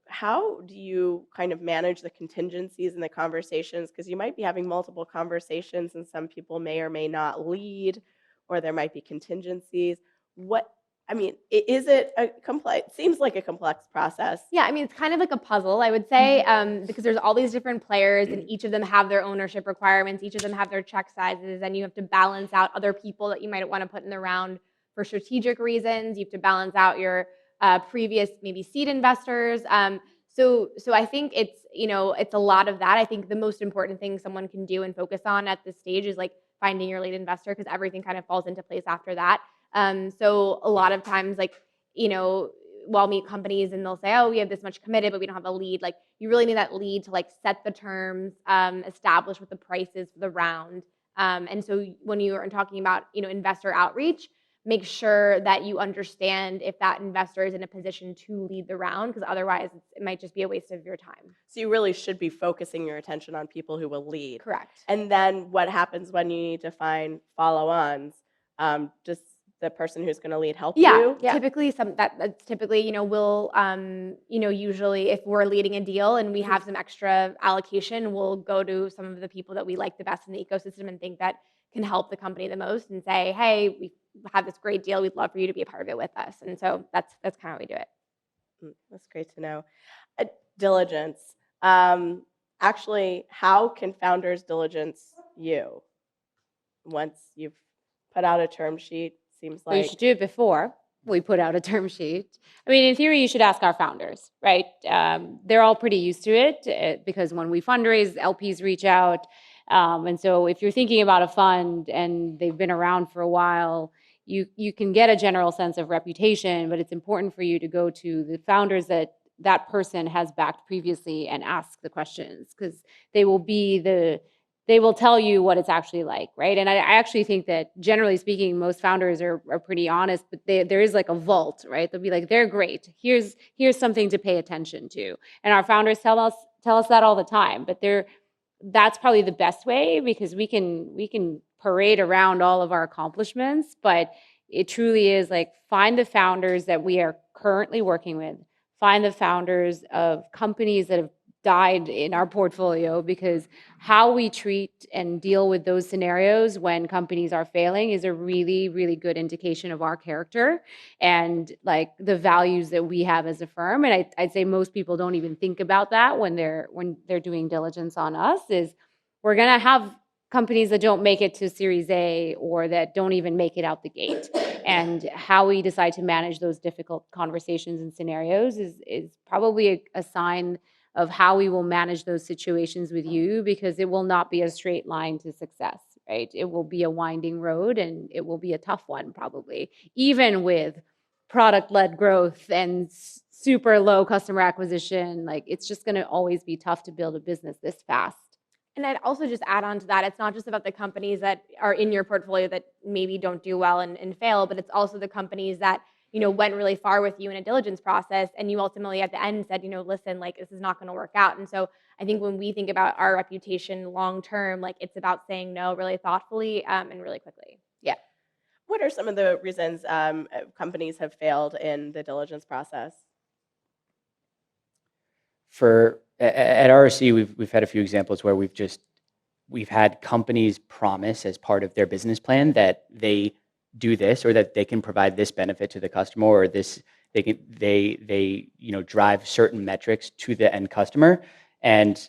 how do you kind of manage the contingencies in the conversations? Because you might be having multiple conversations, and some people may or may not lead, or there might be contingencies. Is it a complex? Seems like a complex process. Yeah, I mean, it's kind of like a puzzle, I would say, because there's all these different players, and each of them have their ownership requirements. Each of them have their check sizes, and you have to balance out other people that you might want to put in the round for strategic reasons. You have to balance out your previous maybe seed investors. So I think it's a lot of that. I think the most important thing someone can do and focus on at this stage is like finding your lead investor, because everything kind of falls into place after that. So a lot of times, I'll meet companies and they'll say, oh, we have this much committed, but we don't have a lead. Like, you really need that lead to like set the terms, establish what the price is for the round. And so when you are talking about, investor outreach, make sure that you understand if that investor is in a position to lead the round, because otherwise it might just be a waste of your time. So you really should be focusing your attention on people who will lead. Correct. And then what happens when you need to find follow-ons? Does the person who's going to lead help you? Yeah. Typically, that's typically, we'll, usually if we're leading a deal and we have some extra allocation, we'll go to some of the people that we like the best in the ecosystem and think that can help the company the most, and say, hey, we have this great deal. We'd love for you to be a part of it with us. And so that's kind of how we do it. That's great to know. Diligence. Actually, how can founders diligence you once you've put out a term sheet? Seems Well, you like should do it before we put out a term sheet. I mean, in theory, you should ask our founders, right? They're all pretty used to it because when we fundraise, LPs reach out. And so if you're thinking about a fund and they've been around for a while, you can get a general sense of reputation, but it's important for you to go to the founders that person has backed previously and ask the questions, because they will tell you what it's actually like, right? And I actually think that generally speaking, most founders are pretty honest, but there is like a vault, right? They'll be like, they're great. Here's something to pay attention to. And our founders tell us that all the time, but that's probably the best way, because we can parade around all of our accomplishments, but it truly is like, find the founders that we are currently working with, find the founders of companies that have died in our portfolio, because how we treat and deal with those scenarios when companies are failing is a really, really good indication of our character and like the values that we have as a firm. And I'd say most people don't even think about that when they're doing diligence on us. Is we're gonna have companies that don't make it to Series A or that don't even make it out the gate. And how we decide to manage those difficult conversations and scenarios is probably a sign of how we will manage those situations with you, because it will not be a straight line to success, right? It will be a winding road, and it will be a tough one probably, even with product-led growth and super low customer acquisition. Like, it's just going to always be tough to build a business this fast. And I'd also just add on to that, it's not just about the companies that are in your portfolio that maybe don't do well and fail, but it's also the companies that, went really far with you in a diligence process, and you ultimately at the end said, listen, like, this is not going to work out. And so I think when we think about our reputation long term, like, it's about saying no really thoughtfully and really quickly. What are some of the reasons companies have failed in the diligence process? At RSC, we've had a few examples where we've had companies promise as part of their business plan that they do this, or that they can provide this benefit to the customer, or this they drive certain metrics to the end customer. And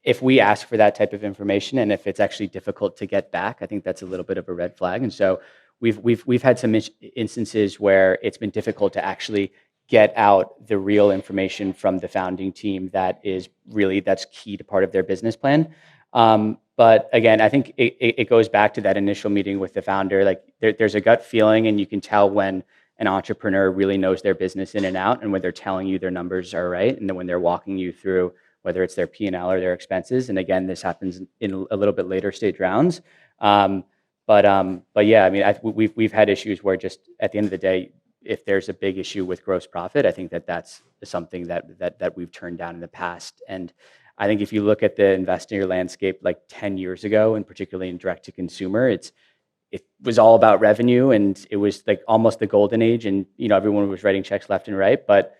if we ask for that type of information, and if it's actually difficult to get back, I think that's a little bit of a red flag. And so we've had some instances where it's been difficult to actually get out the real information from the founding team that's key to part of their business plan. But again, I think it goes back to that initial meeting with the founder. Like, there's a gut feeling, and you can tell when an entrepreneur really knows their business in and out, and when they're telling you their numbers are right, and then when they're walking you through whether it's their P&L or their expenses. And again, this happens in a little bit later stage rounds. But yeah, I mean, we've had issues where just at the end of the day, if there's a big issue with gross profit, I think that's something that we've turned down in the past. And I think if you look at the investor landscape like 10 years ago, and particularly in direct to consumer, it was all about revenue, and it was like almost the golden age, and everyone was writing checks left and right. But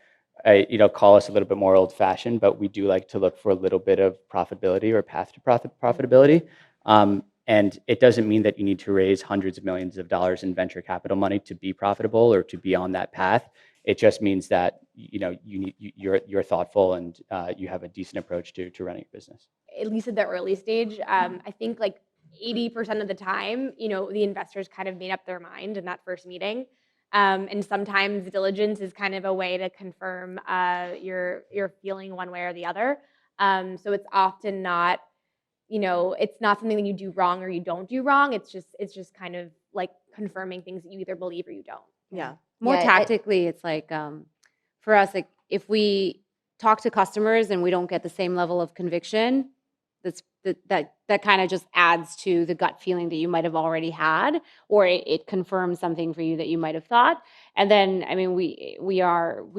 call us a little bit more old fashioned, but we do like to look for a little bit of profitability or path to profitability. And it doesn't mean that you need to raise hundreds of millions of dollars in venture capital money to be profitable or to be on that path. It just means that you're thoughtful, and you have a decent approach to running a business. At least at the early stage, I think like 80% of the time, the investors kind of made up their mind in that first meeting. And sometimes diligence is kind of a way to confirm your feeling one way or the other. So it's often not, it's not something that you do wrong or you don't do wrong. It's just kind of like confirming things that you either believe or you don't. Yeah. More Yeah, tactically, it's like for us, like if we talk to customers and we don't get the same level of conviction, that kind of just adds to the gut feeling that you might have already had, or it confirms something for you that you might have thought. And then, I mean, we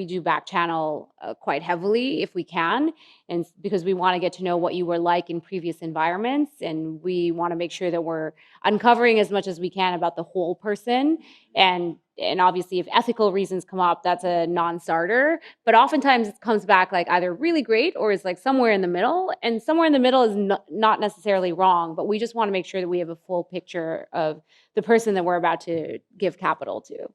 do back channel quite heavily if we can, and because we want to get to know what you were like in previous environments, and we want to make sure that we're uncovering as much as we can about the whole person. And obviously, if ethical reasons come up, that's a non-starter. But oftentimes it comes back like either really great or is like somewhere in the middle. And somewhere in the middle is not necessarily wrong, but we just want to make sure that we have a full picture of the person that we're about to give capital to.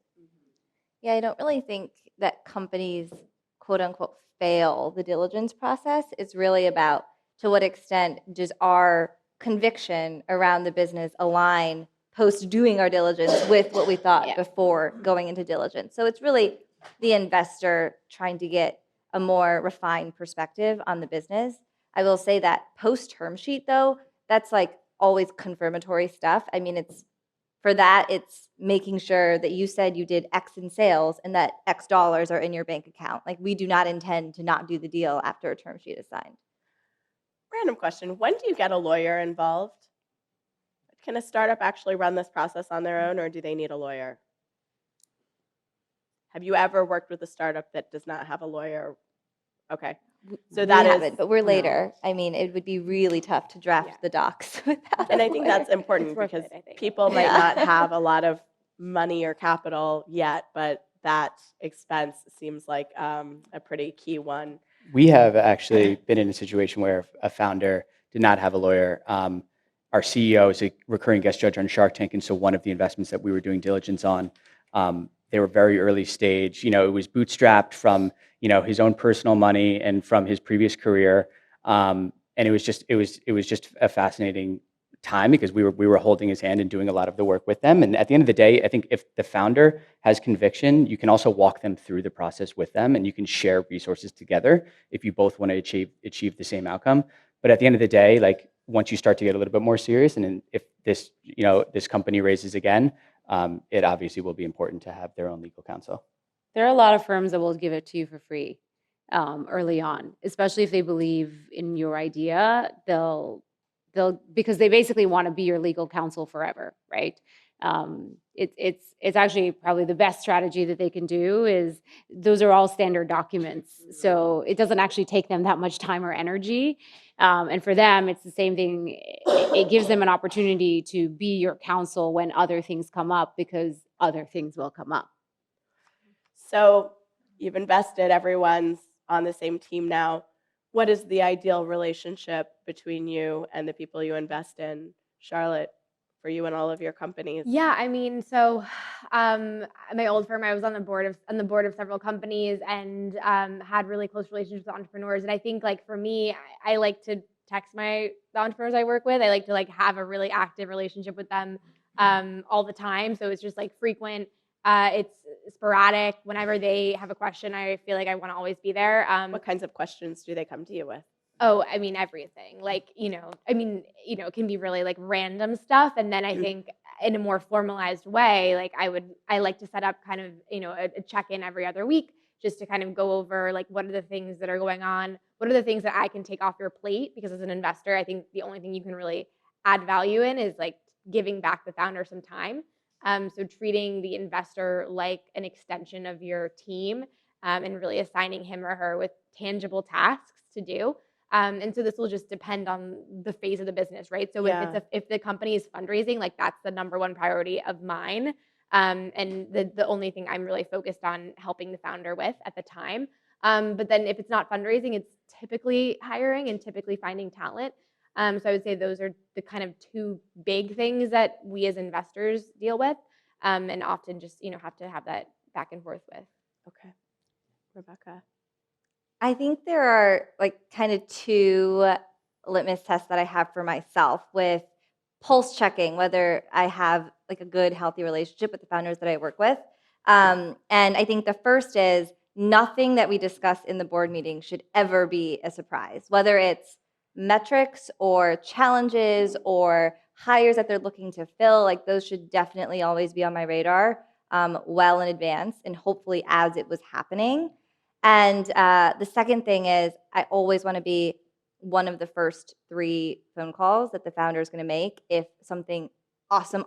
Yeah, I don't really think that companies, quote unquote, fail the diligence process. It's really about to what extent does our conviction around the business align post doing our diligence with what we thought before going into diligence. So it's really the investor trying to get a more refined perspective on the business. I will say that post term sheet though, that's like always confirmatory stuff. I mean, it's making sure that you said you did X in sales and that X dollars are in your bank account. Like, we do not intend to not do the deal after a term sheet is signed. Random question. When do you get a lawyer involved? Can a startup actually run this process on their own, or do they need a lawyer? Have you ever worked with a startup that does not have a lawyer? Okay. So that We is, haven't, but we're no. later. I mean, it would be really tough to draft the docs without And a I think lawyer. that's important It's worth because it, I think. people might Yeah. not have a lot of money or capital yet, but that expense seems like a pretty key one. We have actually been in a situation where a founder did not have a lawyer. Our CEO is a recurring guest judge on Shark Tank, and so one of the investments that we were doing diligence on, they were very early stage. You know, it was bootstrapped from his own personal money and from his previous career, and it was just a fascinating time because we were holding his hand and doing a lot of the work with them. And at the end of the day, I think if the founder has conviction, you can also walk them through the process with them, and you can share resources together if you both want to achieve the same outcome. But at the end of the day, like once you start to get a little bit more serious, and then if this company raises again, it obviously will be important to have their own legal counsel. There are a lot of firms that will give it to you for free early on, especially if they believe in your idea. They'll because they basically want to be your legal counsel forever, right? It's actually probably the best strategy that they can do. Is those are all standard documents, so it doesn't actually take them that much time or energy. And for them, it's the same thing. It gives them an opportunity to be your counsel when other things come up, because other things will come up. So you've invested, everyone's on the same team now. What is the ideal relationship between you and the people you invest in, Charlotte, for you and all of your companies? Yeah, I mean, so my old firm, I was on the board of several companies and had really close relationships with entrepreneurs. And I think, like, for me, I like to text the entrepreneurs I work with. I like to have a really active relationship with them all the time. So it's just like frequent. It's sporadic. Whenever they have a question, I feel like I want to always be there. What kinds of questions do they come to you with? Oh, I mean, everything. Like, it can be really like random stuff. And then I think in a more formalized way, like I like to set up kind of, a check-in every other week just to kind of go over like what are the things that are going on? What are the things that I can take off your plate? Because as an investor, I think the only thing you can really add value in is like giving back the founder some time. So treating the investor like an extension of your team, and really assigning him or her with tangible tasks to do. And so this will just depend on the phase of the business, right? So if the company is fundraising, like that's the number one priority of mine. And the only thing I'm really focused on helping the founder with at the time. But then if it's not fundraising, it's typically hiring and typically finding talent. So I would say those are the kind of two big things that we as investors deal with, and often just have to have that back and forth with. Okay. Rebecca. I think there are like kind of two litmus tests that I have for myself with pulse checking, whether I have like a good, healthy relationship with the founders that I work with. And I think the first is nothing that we discuss in the board meeting should ever be a surprise, whether it's metrics or challenges or hires that they're looking to fill. Like those should definitely always be on my radar well in advance, and hopefully as it was happening. And the second thing is I always want to be one of the first 3 phone calls that the founder is going to make if something awesome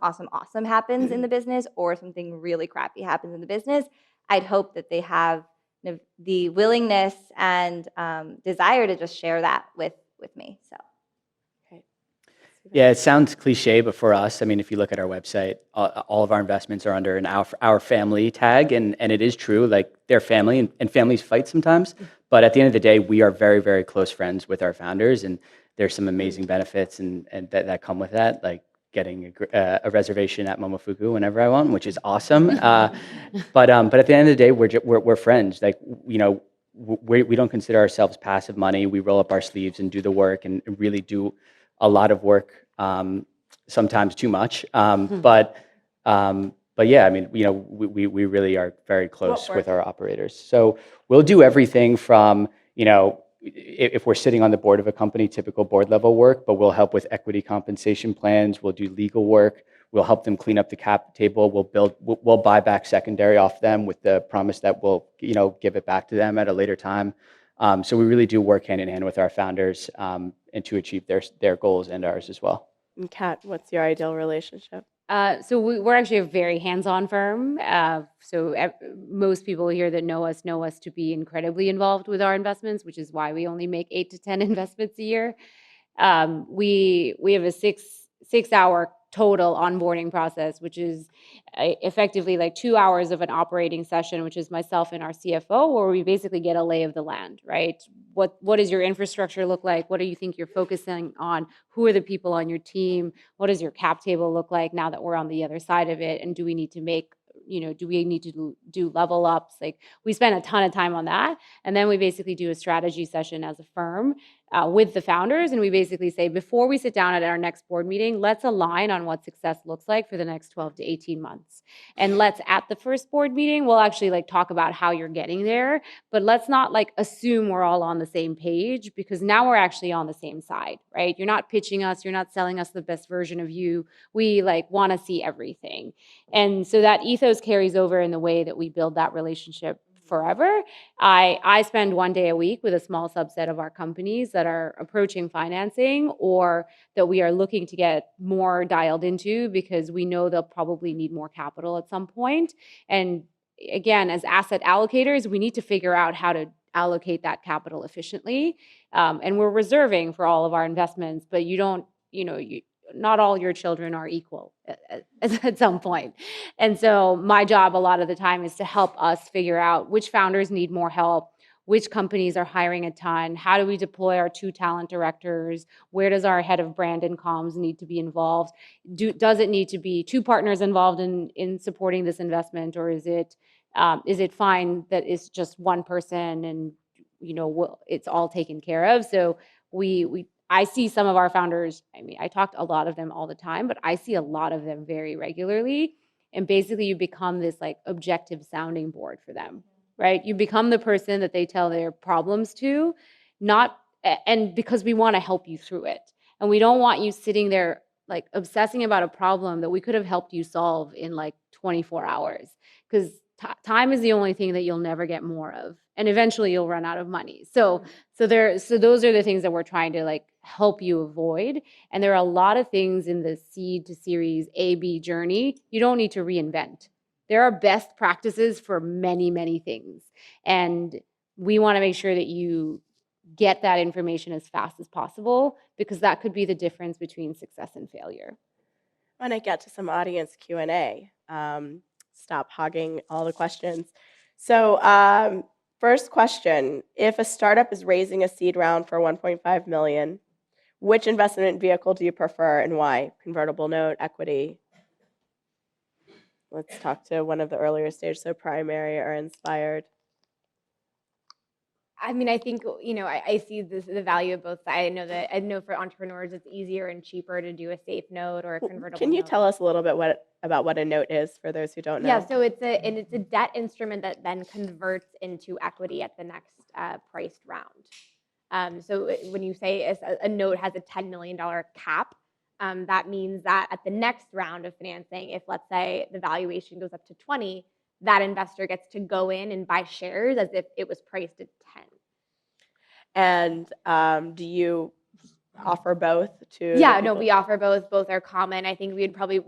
happens in the business or something really crappy happens in the business. I'd hope that they have the willingness and desire to just share that with me. So. Yeah, it sounds cliche, but for us, I mean, if you look at our website, all of our investments are under an our family tag, and it is true, like they're family, and families fight sometimes, but at the end of the day, we are very, very close friends with our founders, and there's some amazing benefits and that come with that, like getting a reservation at Momofuku whenever I want, which is awesome. But at the end of the day, we're friends. Like we don't consider ourselves passive money. We roll up our sleeves and do the work and really do a lot of work, sometimes too much. But yeah, I mean, we really are very close with our operators. So we'll do everything from, if we're sitting on the board of a company, typical board level work, but we'll help with equity compensation plans. We'll do legal work. We'll help them clean up the cap table. We'll buy back secondary off them with the promise that we'll, give it back to them at a later time. So we really do work hand in hand with our founders, and to achieve their goals and ours as well. And Kat, what's your ideal relationship? So we're actually a very hands-on firm. Most people here that know us to be incredibly involved with our investments, which is why we only make 8 to 10 investments a year. We have a 6-hour total onboarding process, which is effectively like 2 hours of an operating session, which is myself and our CFO, where we basically get a lay of the land, right? What does your infrastructure look like? What do you think you're focusing on? Who are the people on your team? What does your cap table look like now that we're on the other side of it? And do we need to make, do we need to do level ups? Like, we spend a ton of time on that. And then we basically do a strategy session as a firm with the founders. And we basically say, before we sit down at our next board meeting, let's align on what success looks like for the next 12 to 18 months. And let's, at the first board meeting, we'll actually like talk about how you're getting there. But let's not like assume we're all on the same page, because now we're actually on the same side, right? You're not pitching us, you're not selling us the best version of you. We like want to see everything. And so that ethos carries over in the way that we build that relationship forever. I spend 1 day a week with a small subset of our companies that are approaching financing or that we are looking to get more dialed into, because we know they'll probably need more capital at some point. And again, as asset allocators, we need to figure out how to allocate that capital efficiently. And we're reserving for all of our investments, but you don't, not all your children are equal at some point. And so my job a lot of the time is to help us figure out which founders need more help, which companies are hiring a ton, how do we deploy our 2 talent directors, where does our head of brand and comms need to be involved, does it need to be 2 partners involved in supporting this investment, or is it fine that it's just one person and it's all taken care of? So I see some of our founders, I talk to a lot of them all the time, but I see a lot of them very regularly. And basically you become this like objective sounding board for them, right? You become the person that they tell their problems to, and because we want to help you through it. And we don't want you sitting there like obsessing about a problem that we could have helped you solve in like 24 hours. Because time is the only thing that you'll never get more of, and eventually you'll run out of money. So those are the things that we're trying to like help you avoid. And there are a lot of things in the seed to series A, B journey you don't need to reinvent. There are best practices for many, many things, and we want to make sure that you get that information as fast as possible, because that could be the difference between success and failure. I want to get to some audience Q&A. Stop hogging all the questions. So first question, if a startup is raising a seed round for 1.5 million, which investment vehicle do you prefer and why? Convertible note, equity? Let's talk to one of the earlier stages, so primary or inspired. I think, I see the value of both sides. I know for entrepreneurs, it's easier and cheaper to do a safe note or a convertible Can you note. tell us a little bit about what a note is for those who don't know? Yeah, so it's a debt instrument that then converts into equity at the next priced round. So when you say a note has a $10 million cap, that means that at the next round of financing, if let's say the valuation goes up to 20, that investor gets to go in and buy shares as if it was priced at 10. And do you offer both to? Yeah, no, we offer both. Both are common. I think we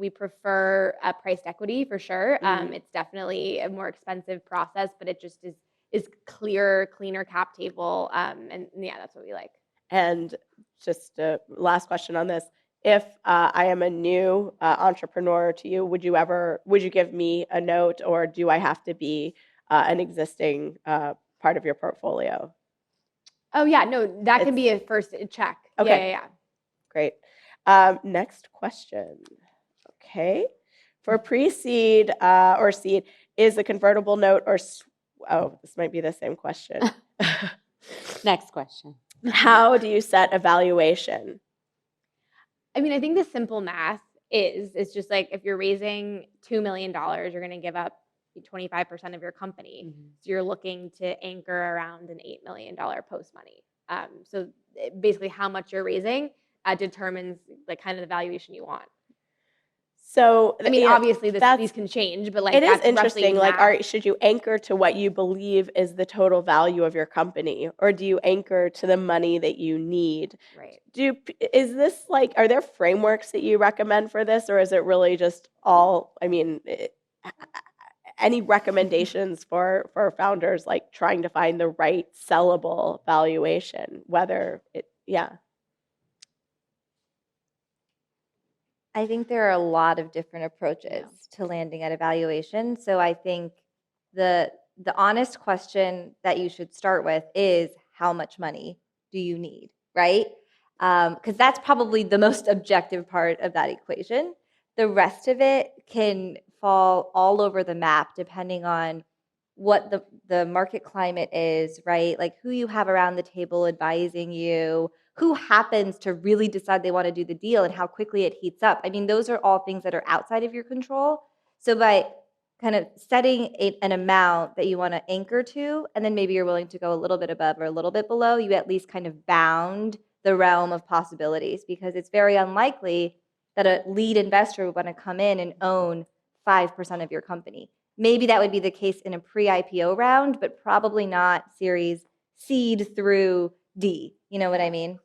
prefer priced equity for sure. It's definitely a more expensive process, but it just is clearer, cleaner cap table. And yeah, that's what we like. And just a last question on this. If I am a new entrepreneur to you, would you give me a note, or do I have to be an existing part of your portfolio? Oh yeah, no, that can be a first check. Okay. Yeah. Great. Next question. Okay. For pre-seed or seed, is a convertible note this might be the same question. Next question. How do you set a valuation? I think the simple math it's just like if you're raising $2 million, you're going to give up 25% of your company. Mm-hmm. So you're looking to anchor around an $8 million post money. So basically how much you're raising determines like kind of the valuation you want. So obviously these can change, but like it is that's interesting. roughly Like, should you anchor to what you believe is the total value of your company, or do you anchor to the money that you need? right. Is this like, are there frameworks that you recommend for this, or is it really just all? Any recommendations for founders like trying to find the right sellable valuation? I think there are a lot of different approaches to landing at a valuation. So I think the honest question that you should start with is how much money do you need, right? Because that's probably the most objective part of that equation. The rest of it can fall all over the map depending on what the market climate is, right? Like who you have around the table advising you, who happens to really decide they want to do the deal and how quickly it heats up. I mean, those are all things that are outside of your control. So by kind of setting an amount that you want to anchor to, and then maybe you're willing to go a little bit above or a little bit below, you at least kind of bound the realm of possibilities, because it's very unlikely that a lead investor would want to come in and own 5% of your company. Maybe that would be the case in a pre-IPO round, but probably not series seed through D. You know what I mean?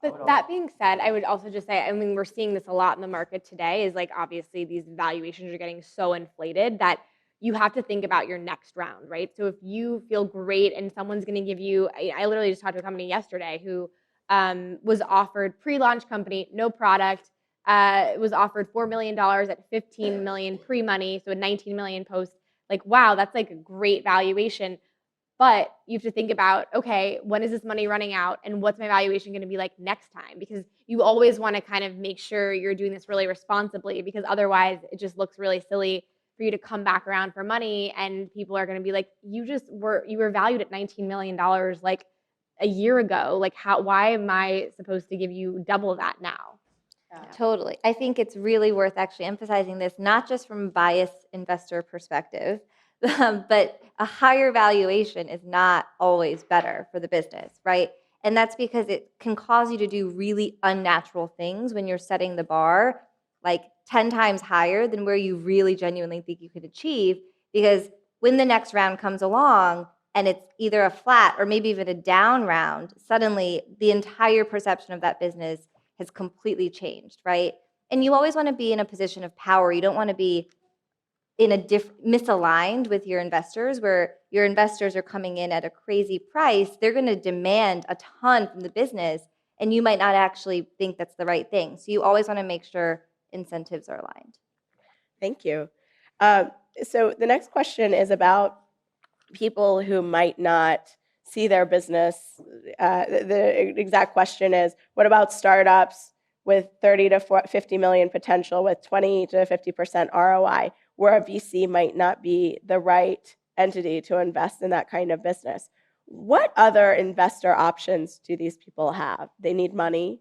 But that being said, I would also just say, I mean, we're seeing this a lot in the market today, is like obviously these valuations are getting so inflated that you have to think about your next round, right? So if you feel great and someone's going to give you, I literally just talked to a company yesterday who was offered pre-launch company, no product, was offered $4 million at 15 million pre-money, so a 19 million post. Like, wow, that's like a great valuation. But you have to think about, okay, when is this money running out and what's my valuation going to be like next time? Because you always want to kind of make sure you're doing this really responsibly, because otherwise it just looks really silly for you to come back around for money and people are going to be like, you were valued at $19 million like a year ago. Like why am I supposed to give you double that now? Totally. I think it's really worth actually emphasizing this, not just from a biased investor perspective, but a higher valuation is not always better for the business, right? And that's because it can cause you to do really unnatural things when you're setting the bar like 10 times higher than where you really genuinely think you could achieve. Because when the next round comes along and it's either a flat or maybe even a down round, suddenly the entire perception of that business has completely changed, right? And you always want to be in a position of power. You don't want to be in a misaligned with your investors, where your investors are coming in at a crazy price. They're going to demand a ton from the business, and you might not actually think that's the right thing. So you always want to make sure incentives are aligned. Thank you. So the next question is about people who might not see their business. The exact question is, what about startups with 30 to 50 million potential with 20 to 50% ROI, where a VC might not be the right entity to invest in that kind of business? What other investor options do these people have? They need money.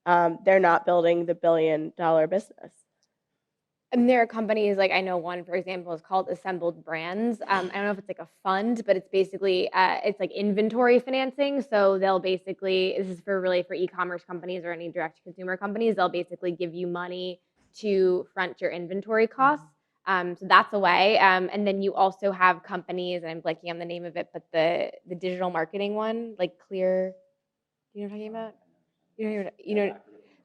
They're not building the billion-dollar business. And there are companies, like I know one, for example, is called Assembled Brands. I don't know if it's like a fund, but it's basically, it's like inventory financing. So they'll basically, this is for e-commerce companies or any direct-to-consumer companies, they'll basically give you money to front your inventory costs. So that's a way. And then you also have companies, and I'm blanking on the name of it, but the digital marketing one, like Clear, you know what I'm talking about? You know,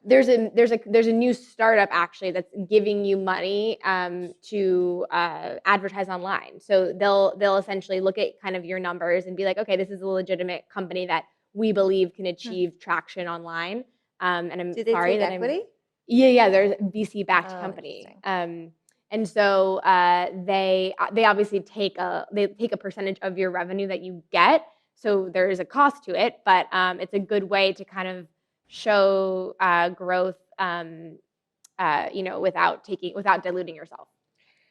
there's a new startup actually that's giving you money to advertise online. So they'll essentially look at kind of your numbers and be like, okay, this is a legitimate company that we believe can achieve traction online. And I'm Do they sorry take that equity? Yeah, there's a VC-backed Oh, company. interesting. And so they obviously take a percentage of your revenue that you get. So there is a cost to it, but it's a good way to kind of show growth, without diluting yourself.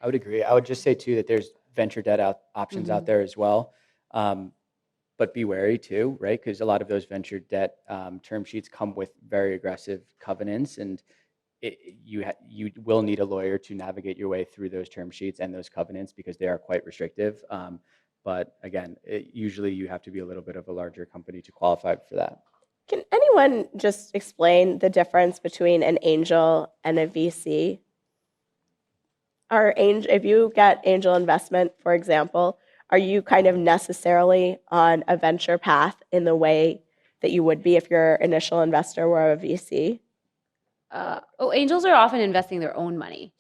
I would agree. I would just say too that there's venture debt options out there as well, but be wary too, right? Because a lot of those venture debt term sheets come with very aggressive covenants, and you will need a lawyer to navigate your way through those term sheets and those covenants, because they are quite restrictive. But again, usually you have to be a little bit of a larger company to qualify for that. Can anyone just explain the difference between an angel and a VC? If you get angel investment, for example, are you kind of necessarily on a venture path in the way that you would be if your initial investor were a VC? Angels are often investing their own money.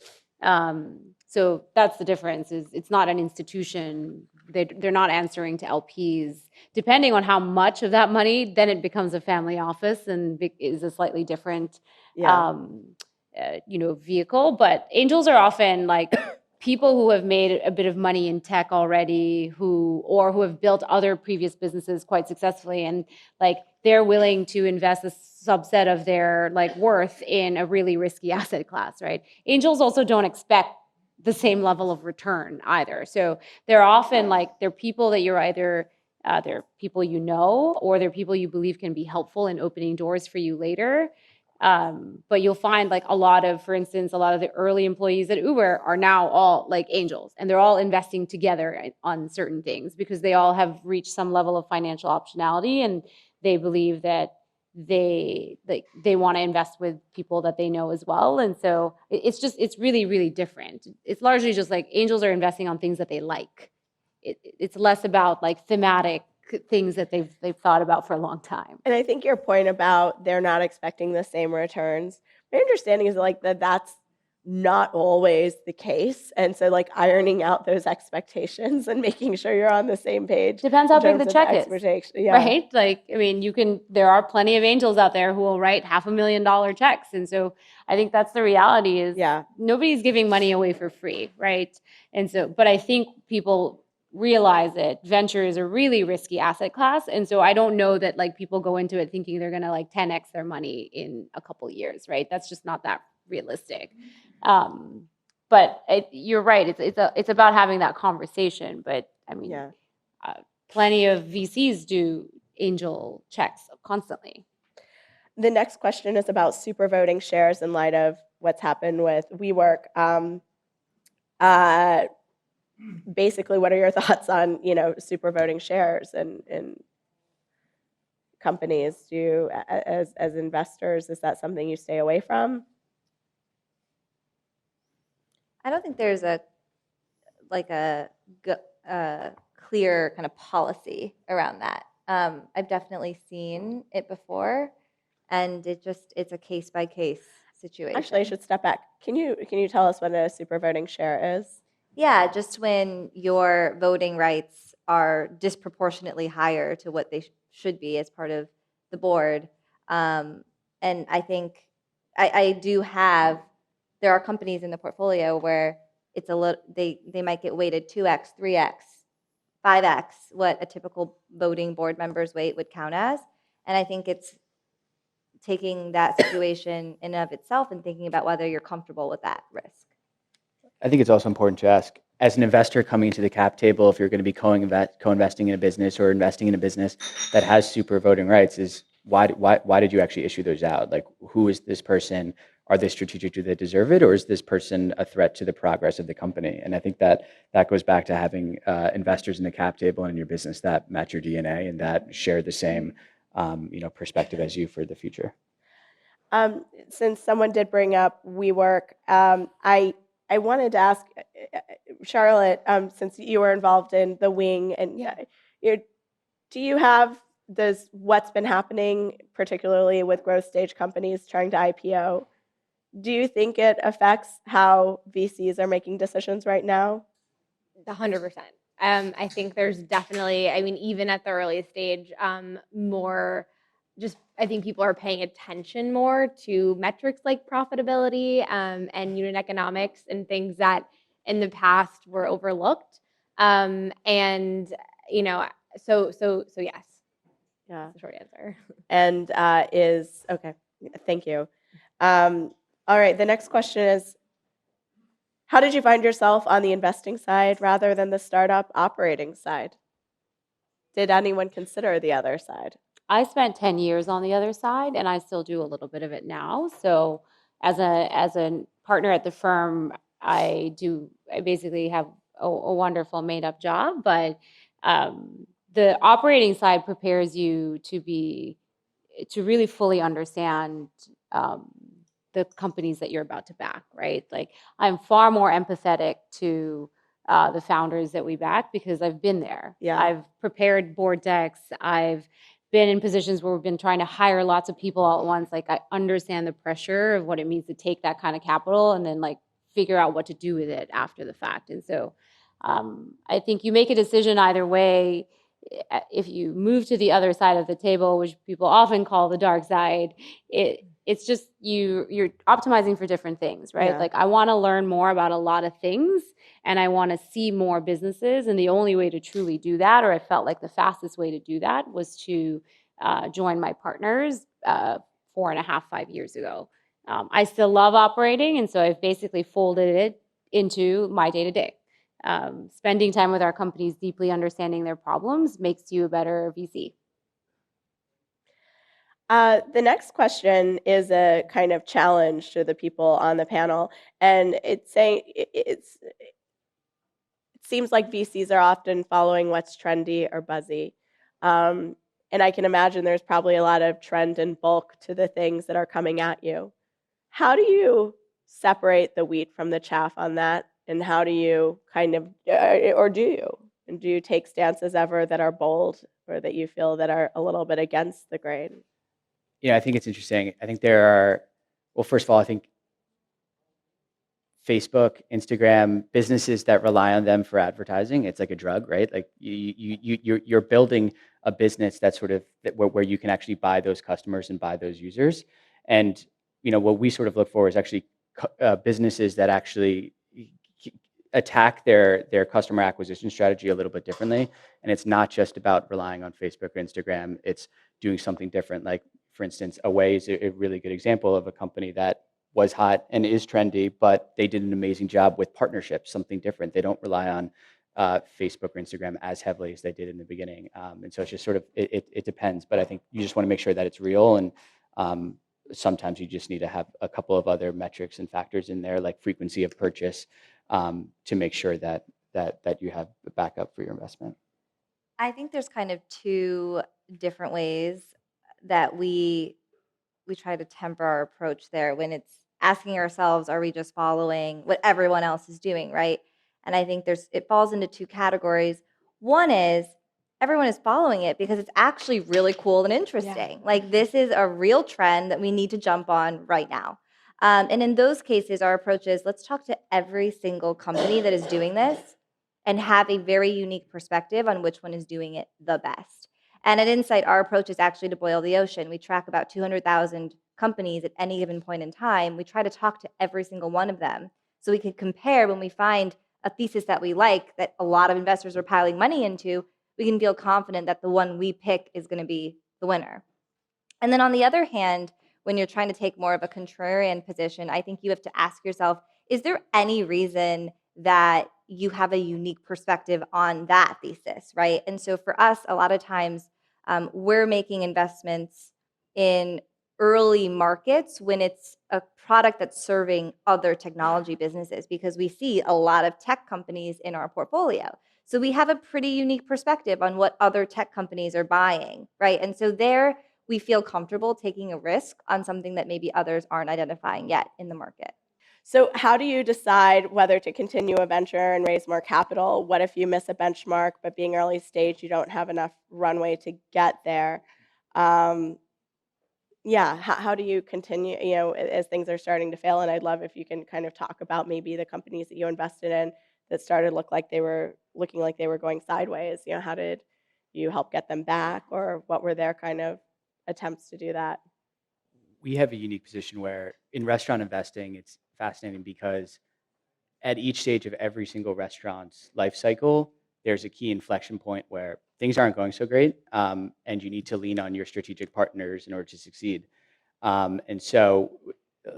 So that's the difference. Is it's not an institution. They're not answering to LPs. Depending on how much of that money, then it becomes a family office and is a slightly different vehicle. But angels are often like people who have made a bit of money in tech already, who have built other previous businesses quite successfully, and like they're willing to invest a subset of their like worth in a really risky asset class, right? Angels also don't expect the same level of return either. So they're often like they're people that you're either they're people you know, or they're people you believe can be helpful in opening doors for you later. But you'll find like for instance, a lot of the early employees at Uber are now all like angels, and they're all investing together on certain things because they all have reached some level of financial optionality, and they believe that they want to invest with people that they know as well. And so it's really, really different. It's largely just like angels are investing on things that they like. It's less about like thematic things that they've thought about for a long time. And I think your point about they're not expecting the same returns, my understanding is like that's not always the case. And so like ironing out those expectations and making sure you're on the same page. Depends how in big the terms of check is, expectation. Yeah. right? Like, I mean, there are plenty of angels out there who will write $500,000 checks. And so I think that's the reality is Yeah. nobody's giving money away for free, right? And so, but I think people realize that venture is a really risky asset class. And so I don't know that like people go into it thinking they're going to like 10x their money in a couple years, right? That's just not that realistic. But you're right. It's about having that conversation. But I mean, Yeah. plenty of VCs do angel checks constantly. The next question is about super voting shares in light of what's happened with WeWork. Basically, what are your thoughts on super voting shares in companies? Do you, as investors, is that something you stay away from? I don't think there's a clear kind of policy around that. I've definitely seen it before, and it's a case by case situation. Actually, I should step back. Can you tell us what a super voting share is? Yeah, just when your voting rights are disproportionately higher to what they should be as part of the board. And I think I do have, there are companies in the portfolio where it's a little, they might get weighted 2x, 3x, 5x what a typical voting board member's weight would count as. And I think it's taking that situation in and of itself and thinking about whether you're comfortable with that risk. I think it's also important to ask, as an investor coming to the cap table, if you're going to be co-investing in a business or investing in a business that has super voting rights, is why did you actually issue those out? Like, who is this person? Are they strategic? Do they deserve it? Or is this person a threat to the progress of the company? And I think that goes back to having investors in the cap table and in your business that match your DNA and that share the same perspective as you for the future. Since someone did bring up WeWork, I wanted to ask Charlotte, since you were involved in the wing, and do you have what's been happening, particularly with growth stage companies trying to IPO? Do you think it affects how VCs are making decisions right now? 100%. I think there's definitely, I mean, even at the early stage, I think people are paying attention more to metrics like profitability and unit economics and things that in the past were overlooked. So yes. Yeah. That's the short answer. And okay. Thank you. All right. The next question is, how did you find yourself on the investing side rather than the startup operating side? Did anyone consider the other side? I spent 10 years on the other side, and I still do a little bit of it now. So as a partner at the firm, I basically have a wonderful made up job, but the operating side prepares you to really fully understand the companies that you're about to back, right? Like, I'm far more empathetic to the founders that we back because I've been there. Yeah. I've prepared board decks. I've been in positions where we've been trying to hire lots of people all at once. Like, I understand the pressure of what it means to take that kind of capital and then like figure out what to do with it after the fact. And so I think you make a decision either way. If you move to the other side of the table, which people often call the dark side, it's just you're optimizing for different things, right? Yeah. Like I want to learn more about a lot of things and I want to see more businesses. And the only way to truly do that, or I felt like the fastest way to do that, was to join my partners 4.5, 5 years ago. I still love operating, and so I've basically folded it into my day to day. Spending time with our companies, deeply understanding their problems, makes you a better VC. The next question is a kind of challenge to the people on the panel, and it's saying it seems like VCs are often following what's trendy or buzzy, um, and I can imagine there's probably a lot of trend and bulk to the things that are coming at you. How do you separate the wheat from the chaff on that, and how do you kind of, or do you? And do you take stances ever that are bold or that you feel that are a little bit against the grain? Yeah, I think it's interesting. I think there are, well, first of all, I think Facebook, Instagram, businesses that rely on them for advertising, it's like a drug, right? Like you're building a business that's sort of where you can actually buy those customers and buy those users. And what we sort of look for is actually businesses that actually attack their customer acquisition strategy a little bit differently. And it's not just about relying on Facebook or Instagram. It's doing something different. Like, for instance, Away is a really good example of a company that was hot and is trendy, but they did an amazing job with partnerships, something different. They don't rely on Facebook or Instagram as heavily as they did in the beginning. And so it's just sort of, it depends. But I think you just want to make sure that it's real. And sometimes you just need to have a couple of other metrics and factors in there, like frequency of purchase, to make sure that you have a backup for your investment. I think there's kind of two different ways that we try to temper our approach there when it's asking ourselves, are we just following what everyone else is doing, right? And I think it falls into two categories. One is everyone is following it because it's actually really cool and interesting. Like this is a real trend that we need to jump on right now. And in those cases, our approach is let's talk to every single company that is doing this and have a very unique perspective on which one is doing it the best. And at Insight, our approach is actually to boil the ocean. We track about 200,000 companies at any given point in time. We try to talk to every single one of them so we can compare when we find a thesis that we like that a lot of investors are piling money into, we can feel confident that the one we pick is going to be the winner. And then on the other hand, when you're trying to take more of a contrarian position, I think you have to ask yourself, is there any reason that you have a unique perspective on that thesis, right? And so for us, a lot of times we're making investments in early markets when it's a product that's serving other technology businesses because we see a lot of tech companies in our portfolio. So we have a pretty unique perspective on what other tech companies are buying, right? And so there we feel comfortable taking a risk on something that maybe others aren't identifying yet in the market. So how do you decide whether to continue a venture and raise more capital? What if you miss a benchmark, but being early stage, you don't have enough runway to get there? Yeah, how do you continue, as things are starting to fail? And I'd love if you can kind of talk about maybe the companies that you invested in that started looking like they were going sideways. How did you help get them back, or what were their kind of attempts to do that? We have a unique position where in restaurant investing, it's fascinating because at each stage of every single restaurant's life cycle, there's a key inflection point where things aren't going so great, and you need to lean on your strategic partners in order to succeed. And so,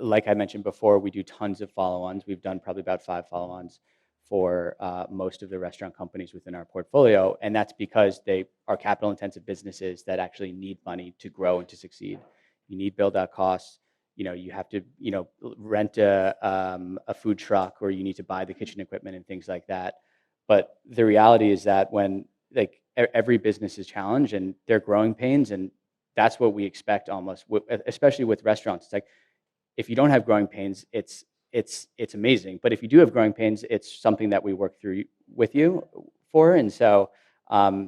like I mentioned before, we do tons of follow-ons. We've done probably about 5 follow-ons for most of the restaurant companies within our portfolio, and that's because they are capital-intensive businesses that actually need money to grow and to succeed. You need build-out costs. You have to, rent a food truck, or you need to buy the kitchen equipment and things like that. But the reality is that when every business is challenged and they're growing pains, and that's what we expect almost, especially with restaurants. It's like if you don't have growing pains, it's amazing. But if you do have growing pains, it's something that we work through with you for. And so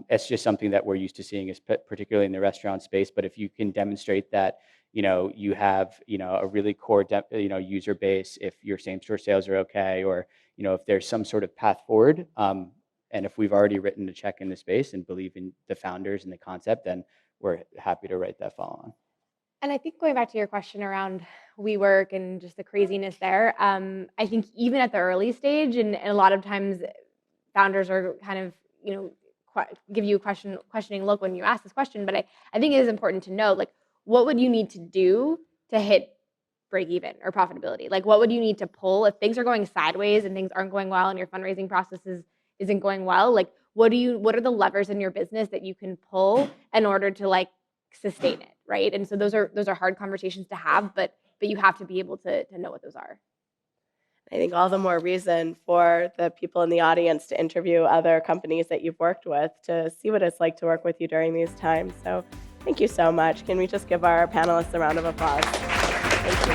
it's just something that we're used to seeing, particularly in the restaurant space. But if you can demonstrate that you have a really core user base, if your same store sales are okay, or if there's some sort of path forward, and if we've already written a check in the space and believe in the founders and the concept, then we're happy to write that follow on. And I think going back to your question around WeWork and just the craziness there, I think even at the early stage, and a lot of times founders are kind of, give you a questioning look when you ask this question. But I think it is important to know, like, what would you need to do to hit break even or profitability? Like, what would you need to pull if things are going sideways and things aren't going well and your fundraising processes isn't going well? Like, what are the levers in your business that you can pull in order to like sustain it, right? And so those are hard conversations to have, but you have to be able to know what those are. I think all the more reason for the people in the audience to interview other companies that you've worked with to see what it's like to work with you during these times. So thank you so much. Can we just give our panelists a round of applause? Thank you.